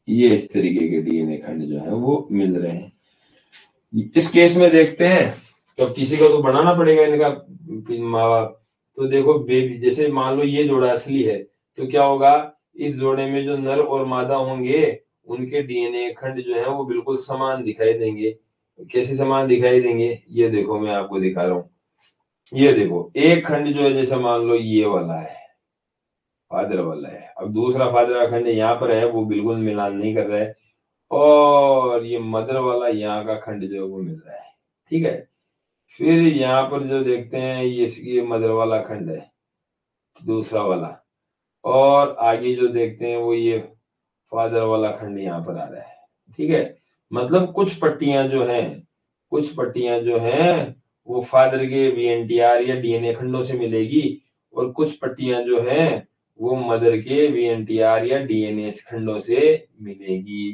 ये इस तरीके के डीएनए खंड जो है वो मिल रहे हैं। इस केस में देखते हैं तो किसी को तो बनाना पड़ेगा इनका माँ बाप। तो देखो बेबी, जैसे मान लो ये जोड़ा असली है तो क्या होगा? इस जोड़े में जो नर और मादा होंगे उनके डीएनए खंड जो है वो बिल्कुल समान दिखाई देंगे। कैसे समान दिखाई देंगे? ये देखो मैं आपको दिखा रहा हूँ। ये देखो एक खंड जो है, जैसे मान लो ये वाला है, फादर वाला है, अब दूसरा फादर का खंड यहाँ पर है, वो बिल्कुल मिलान नहीं कर रहा है, और ये मदर वाला यहाँ का खंड जो है वो मिल रहा है, ठीक है? फिर यहाँ पर जो देखते हैं ये मदर वाला खंड है, दूसरा वाला, और आगे जो देखते हैं वो ये फादर वाला खंड यहाँ पर आ रहा है, ठीक है? मतलब कुछ पट्टियां जो हैं, कुछ पट्टियां जो हैं वो फादर के वीएनटीआर या डीएनए खंडों से मिलेगी, और कुछ पट्टियां जो हैं वो मदर के वीएनटीआर या डीएनए खंडों से मिलेगी।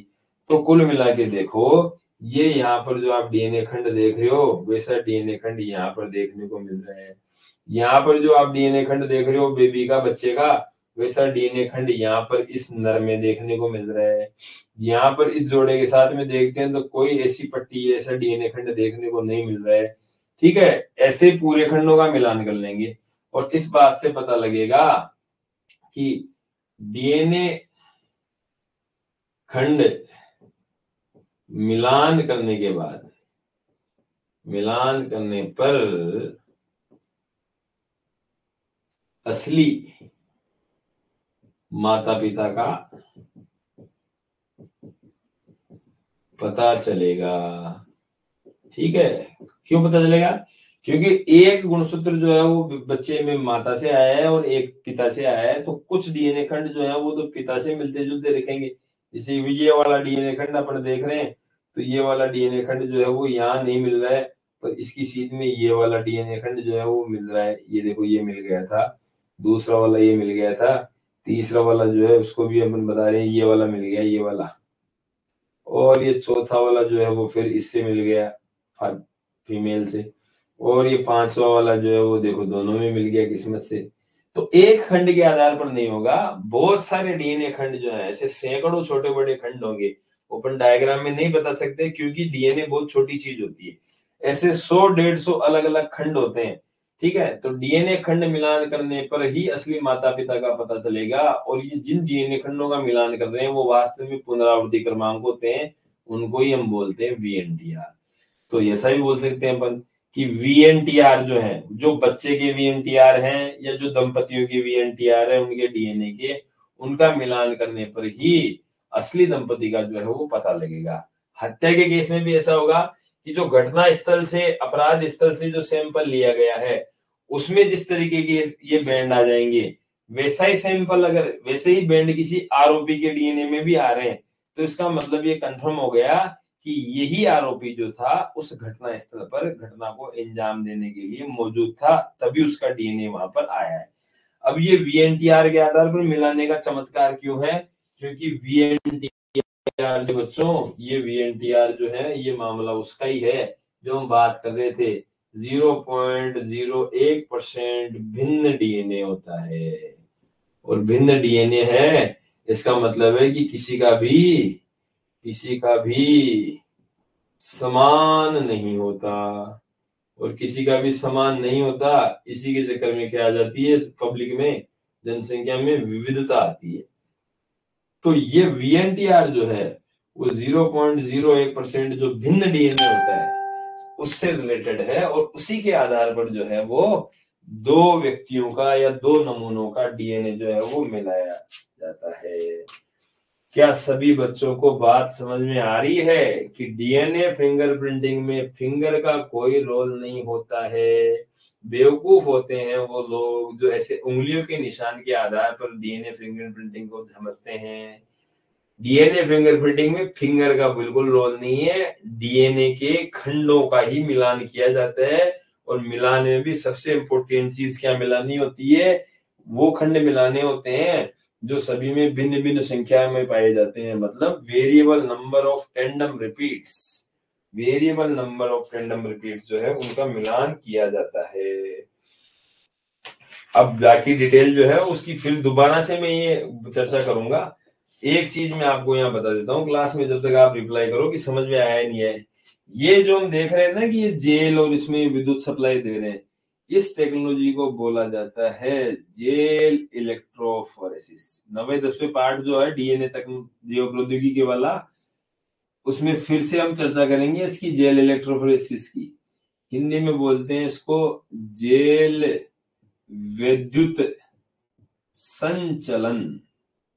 तो कुल मिला के देखो, ये यहाँ पर जो आप डीएनए खंड देख रहे हो वैसा डीएनए खंड यहाँ पर देखने को मिल रहा है। यहाँ पर जो आप डीएनए खंड देख रहे हो बेबी का, बच्चे का, वैसा डीएनए खंड यहाँ पर इस नर में देखने को मिल रहा है। यहाँ पर इस जोड़े के साथ में देखते हैं तो कोई ऐसी पट्टी, ऐसा डीएनए खंड देखने को नहीं मिल रहा है, ठीक है? ऐसे पूरे खंडों का मिलान कर लेंगे और इस बात से पता लगेगा कि डीएनए खंड मिलान करने के बाद, मिलान करने पर असली माता पिता का पता चलेगा, ठीक है? क्यों पता चलेगा? क्योंकि एक गुणसूत्र जो है वो बच्चे में माता से आया है और एक पिता से आया है, तो कुछ डीएनए खंड जो है वो तो पिता से मिलते जुलते दिखेंगे। जैसे ये वाला डीएनए खंड अपन देख रहे हैं तो ये वाला डीएनए खंड जो है वो यहाँ नहीं मिल रहा है, पर इसकी सीध में ये वाला डीएनए खंड जो है वो मिल रहा है। ये देखो ये मिल गया था, दूसरा वाला ये मिल गया था, तीसरा वाला जो है उसको भी अपन बता रहे हैं ये वाला मिल गया, ये वाला, और ये चौथा वाला जो है वो फिर इससे मिल गया फीमेल से, और ये पांचवा वाला जो है वो देखो दोनों में मिल गया किस्मत से। तो एक खंड के आधार पर नहीं होगा, बहुत सारे डीएनए खंड जो है, ऐसे सैकड़ों छोटे बड़े खंड होंगे, ओपन डायग्राम में नहीं बता सकते क्योंकि डीएनए बहुत छोटी चीज होती है। ऐसे 100-150 अलग अलग खंड होते हैं, ठीक है। तो डीएनए खंड मिलान करने पर ही असली माता पिता का पता चलेगा, और ये जिन डीएनए खंडों का मिलान कर रहे हैं वो वास्तव में पुनरावृत्ति क्रमांक होते हैं, उनको ही हम बोलते हैं वीएनटीआर। तो ऐसा भी बोल सकते हैं अपन कि वीएनटीआर जो है, जो बच्चे के वीएनटीआर हैं या जो दंपतियों के वीएनटीआर है उनके डीएनए के, उनका मिलान करने पर ही असली दंपति का जो है वो पता लगेगा। हत्या के केस में भी ऐसा होगा कि जो घटना स्थल से, अपराध स्थल से जो सैंपल लिया गया है उसमें जिस तरीके के ये बैंड आ जाएंगे, वैसा ही सैंपल अगर वैसे ही बैंड किसी आरोपी के डीएनए में भी आ रहे हैं, तो इसका मतलब ये कंफर्म हो गया कि यही आरोपी जो था उस घटना स्थल पर घटना को अंजाम देने के लिए मौजूद था, तभी उसका डीएनए वहां पर आया है। अब ये वीएनटीआर के आधार पर मिलाने का चमत्कार क्यों है? क्योंकि वीएनटीआर जो बच्चों, ये वीएनटीआर जो है ये मामला उसका ही है जो हम बात कर रहे थे, 0.01% भिन्न डीएनए होता है। और भिन्न डीएनए है, इसका मतलब है कि किसी का भी समान नहीं होता, और किसी का भी समान नहीं होता, इसी के चक्कर में क्या आ जाती है, पब्लिक में, जनसंख्या में विविधता आती है। तो ये वीएनटीआर जो है वो 0.01% जो भिन्न डीएनए होता है उससे रिलेटेड है, और उसी के आधार पर जो है वो दो व्यक्तियों का या दो नमूनों का डीएनए जो है वो मिलाया जाता है। क्या सभी बच्चों को बात समझ में आ रही है कि डीएनए फिंगरप्रिंटिंग में फिंगर का कोई रोल नहीं होता है? बेवकूफ होते हैं वो लोग जो ऐसे उंगलियों के निशान के आधार पर डीएनए फिंगरप्रिंटिंग को समझते हैं। डीएनए फिंगरप्रिंटिंग में फिंगर का बिल्कुल रोल नहीं है, डीएनए के खंडों का ही मिलान किया जाता है, और मिलान में भी सबसे इंपॉर्टेंट चीज क्या मिलानी होती है, वो खंड मिलाने होते हैं जो सभी में भिन्न भिन्न संख्या में पाए जाते हैं, मतलब variable number of tandem repeats, variable number of tandem repeats जो है उनका मिलान किया जाता है। अब बाकी डिटेल जो है उसकी फिर दोबारा से मैं ये चर्चा करूंगा। एक चीज मैं आपको यहाँ बता देता हूँ क्लास में, जब तक आप रिप्लाई करो कि समझ में आया नहीं है। ये जो हम देख रहे हैं ना कि ये जेल और इसमें विद्युत सप्लाई दे रहे हैं, इस टेक्नोलॉजी को बोला जाता है जेल इलेक्ट्रोफोरेसिस। 90-10वें पार्ट जो है डीएनए तक जीव प्रौद्योगिकी वाला, उसमें फिर से हम चर्चा करेंगे इसकी, जेल इलेक्ट्रोफोरेसिस की। हिंदी में बोलते हैं इसको जेल विद्युत संचलन,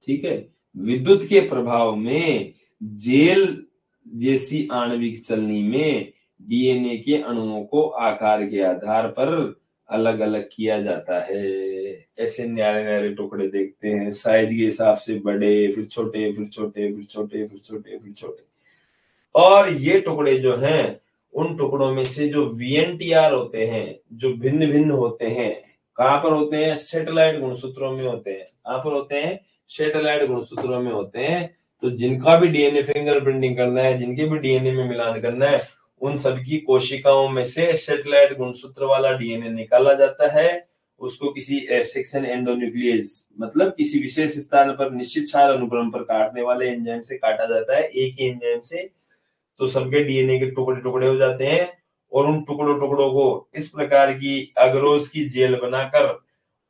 ठीक है। विद्युत के प्रभाव में जेल जैसी आणविक चलनी में डीएनए के अणुओं को आकार के आधार पर अलग अलग किया जाता है। ऐसे न्यारे न्यारे टुकड़े देखते हैं, साइज के हिसाब से बड़े, फिर छोटे, फिर छोटे, फिर छोटे, फिर छोटे, फिर छोटे। और ये टुकड़े जो हैं, उन टुकड़ों में से जो वीएनटीआर होते हैं, जो भिन्न भिन्न होते हैं, कहां पर होते हैं? सैटेलाइट गुणसूत्रों में होते हैं। कहां पर होते हैं? सैटेलाइट गुणसूत्रों में होते हैं। तो जिनका भी डीएनए फिंगरप्रिंटिंग करना है, जिनके भी डीएनए में मिलान करना है, उन सबकी कोशिकाओं में से सैटेलाइट गुणसूत्र वाला डीएनए निकाला जाता है। उसको किसी सेक्शन एंडोन्यूक्लियस, मतलब किसी विशेष स्थान पर निश्चित क्षार अनुक्रम पर काटने वाले एंजाइम से काटा जाता है, एक ही एंजाइम से। तो सबके डीएनए के टुकड़े टुकड़े हो जाते हैं, और उन टुकड़ों टुकड़ों को इस प्रकार की अगरोस की जेल बनाकर,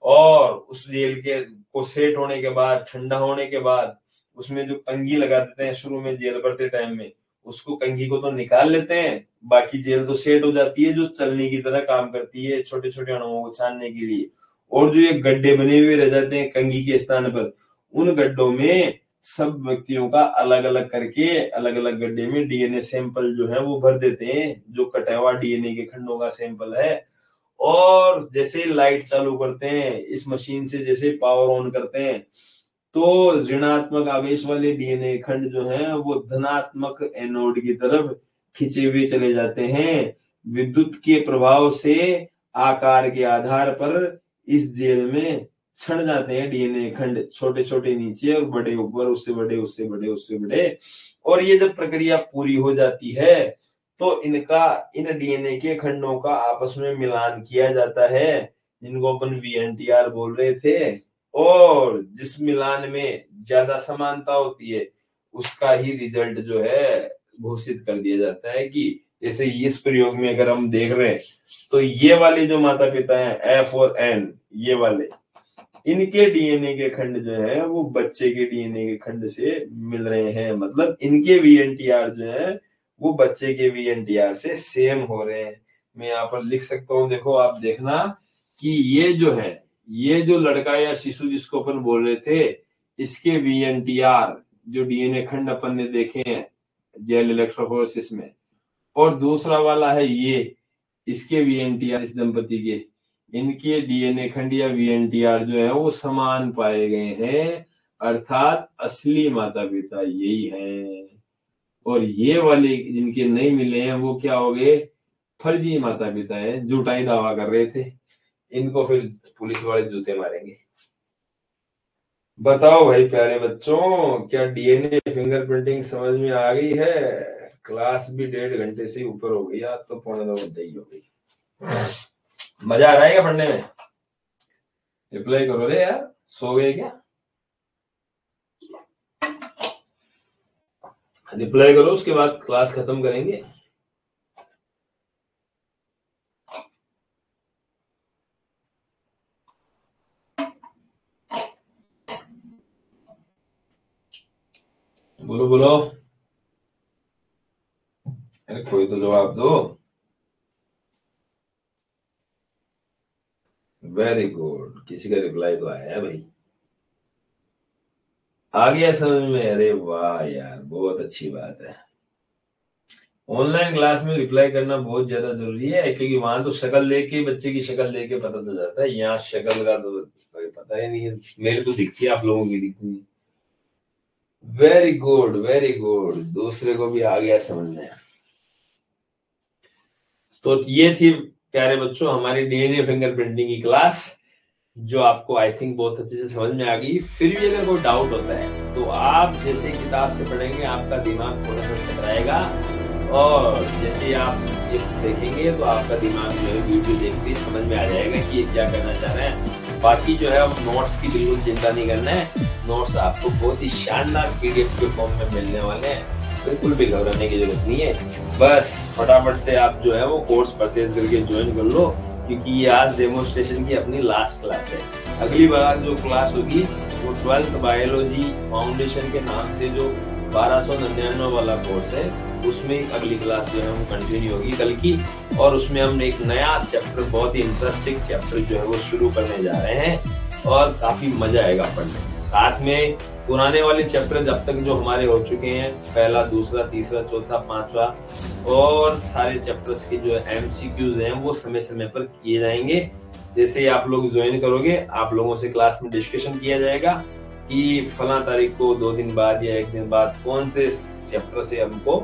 और उस जेल के को सेट होने के बाद, ठंडा होने के बाद, उसमें जो कंघी लगा देते हैं शुरू में जेल भरते टाइम में, उसको कंघी को तो निकाल लेते हैं, बाकी जेल तो सेट हो जाती है जो चलनी की तरह काम करती है छोटे छोटे अणुओं को छानने के लिए। और जो ये गड्ढे बने हुए रह जाते हैं कंघी के स्थान पर, उन गड्ढों में सब व्यक्तियों का अलग अलग करके अलग अलग गड्ढे में डीएनए सैंपल जो है वो भर देते हैं, जो कटा हुआ डीएनए के खंडों का सैंपल है। और जैसे लाइट चालू करते हैं इस मशीन से, जैसे पावर ऑन करते हैं, तो ऋणात्मक आवेश वाले डीएनए खंड जो हैं वो धनात्मक एनोड की तरफ खिंचे हुए चले जाते हैं। विद्युत के प्रभाव से आकार के आधार पर इस जेल में छण जाते हैं डीएनए खंड, छोटे छोटे नीचे और बड़े ऊपर, उससे बड़े, उससे बड़े, उससे बड़े। और ये जब प्रक्रिया पूरी हो जाती है तो इन डीएनए के खंडों का आपस में मिलान किया जाता है, जिनको अपन वीएनटीआर बोल रहे थे। और जिस मिलान में ज्यादा समानता होती है उसका ही रिजल्ट जो है घोषित कर दिया जाता है। कि जैसे इस प्रयोग में अगर हम देख रहे हैं तो ये वाले जो माता पिता हैं एफ और एन, ये वाले, इनके डीएनए के खंड जो है वो बच्चे के डीएनए के खंड से मिल रहे हैं। मतलब इनके वीएनटीआर जो है वो बच्चे के वीएनटीआर से सेम हो रहे हैं। मैं यहाँ पर लिख सकता हूँ, देखो आप देखना कि ये जो है, ये जो लड़का या शिशु जिसको अपन बोल रहे थे, इसके वीएनटीआर जो डीएनए खंड अपन ने देखे हैं जेल इलेक्ट्रोफोरेसिस में, और दूसरा वाला है ये, इसके वीएनटीआर, इस दंपति के, इनके डीएनए खंड या वीएनटीआर जो है वो समान पाए गए हैं, अर्थात असली माता पिता यही हैं। और ये वाले जिनके नहीं मिले हैं वो क्या हो गए, फर्जी माता पिता है, झूठाई दावा कर रहे थे। इनको फिर पुलिस वाले जूते मारेंगे। बताओ भाई प्यारे बच्चों, क्या डीएनए फिंगरप्रिंटिंग समझ में आ गई है? क्लास भी 1.5 घंटे से ऊपर हो गई, आज तो 2.25 घंटे ही हो गई। मजा आ रहा है क्या पढ़ने में? रिप्लाई करो रे यार, सो गए क्या? रिप्लाई करो, उसके बाद क्लास खत्म करेंगे। बोलो बोलो, अरे कोई तो जवाब दो। वेरी गुड, किसी का रिप्लाई तो आया है भाई, आ गया समझ में? अरे वाह यार, बहुत अच्छी बात है। ऑनलाइन क्लास में रिप्लाई करना बहुत ज्यादा जरूरी है, क्योंकि वहां तो शक्ल देख के, बच्चे की शक्ल देख के पता तो जाता है, यहाँ शक्ल का तो पता ही नहीं है। मेरे तो दिखती है, आप लोगों की दिखती है। वेरी गुड वेरी गुड, दूसरे को भी आ गया समझ में। तो ये थी प्यारे बच्चों हमारी डीएनए फिंगरप्रिंटिंग की क्लास, जो आपको आई थिंक बहुत अच्छे से समझ में आ गई। फिर भी अगर कोई डाउट होता है तो आप जैसे किताब से पढ़ेंगे आपका दिमाग थोड़ा सा चकराएगा, और जैसे आप ये देखेंगे तो आपका दिमाग जो है वीडियो देख के समझ में आ जाएगा कि ये क्या करना चाह रहे हैं। बाकी जो है अब नोट्स की बिल्कुल चिंता नहीं करना है, नोट्स आपको बहुत ही शानदार पीडीएफ के फॉर्म में मिलने वाले हैं, बिल्कुल भी घबराने की जरूरत नहीं है। बस फटाफट से आप जो है वो कोर्स परचेज करके ज्वाइन कर लो, क्योंकि ये आज डेमोन्स्ट्रेशन की अपनी लास्ट क्लास है। अगली बार जो क्लास होगी वो 12th बायोलॉजी फाउंडेशन के नाम से जो 1299 वाला कोर्स है, उसमें अगली क्लास जो है वो कंटिन्यू होगी कल की। और उसमें हम एक नया चैप्टर, बहुत ही इंटरेस्टिंग चैप्टर जो है वो शुरू करने जा रहे हैं, और काफी मजा आएगा पढ़ने में। साथ में पुराने वाले चैप्टर जब तक जो हमारे हो चुके हैं, पहला, दूसरा, तीसरा, चौथा, पांचवा, और सारे चैप्टर्स के जो एमसीक्यूज हैं वो समय समय पर किए जाएंगे। जैसे ही आप लोग ज्वाइन करोगे, आप लोगों से क्लास में डिस्कशन किया जाएगा कि फला तारीख को 2 दिन बाद या 1 दिन बाद कौन से चैप्टर से हमको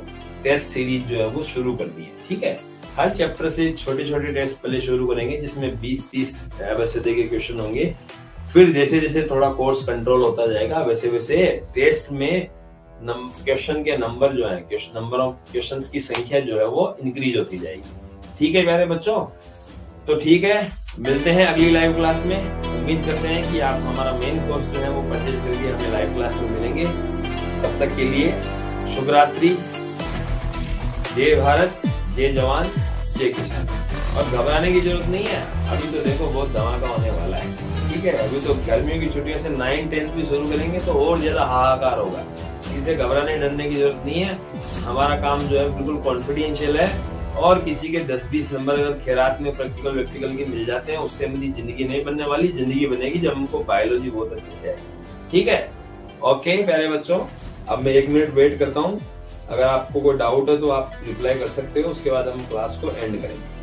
टेस्ट सीरीज जो है वो शुरू करनी है। ठीक है, हर चैप्टर से छोटे छोटे टेस्ट पहले शुरू करेंगे, जिसमें 20-30 वैसे के क्वेश्चन होंगे। फिर जैसे जैसे थोड़ा कोर्स कंट्रोल होता जाएगा, वैसे वैसे टेस्ट में क्वेश्चन के नंबर जो है, नंबर ऑफ क्वेश्चंस की संख्या जो है वो इंक्रीज होती जाएगी। ठीक है प्यारे बच्चों, तो ठीक है, मिलते हैं अगली लाइव क्लास में। उम्मीद करते हैं कि आप हमारा मेन कोर्स जो है वो परचेज करके हमें लाइव क्लास में मिलेंगे। तब तक के लिए शुभ रात्रि, जय भारत, जय जवान, जय किसान। और घबराने की जरूरत नहीं है, अभी तो देखो बहुत धमाका होने वाला है। ठीक है, अभी तो गर्मियों की छुट्टियों से 9th-10th भी शुरू करेंगे तो और ज्यादा हाहाकार होगा। इसे घबराने डरने की जरूरत नहीं है। हमारा काम जो है बिल्कुल कॉन्फिडेंशियल है, और किसी के 10-20 नंबर अगर खैरात में प्रैक्टिकल व्यक्तिकल के मिल जाते हैं, उससे मेरी जिंदगी नहीं बनने वाली। जिंदगी बनेगी जब हमको बायोलॉजी बहुत अच्छे से आएगी। ठीक है, ओके प्यारे बच्चों, अब मैं 1 मिनट वेट करता हूँ। अगर आपको कोई डाउट है तो आप रिप्लाई कर सकते हो, उसके बाद हम क्लास को एंड करेंगे।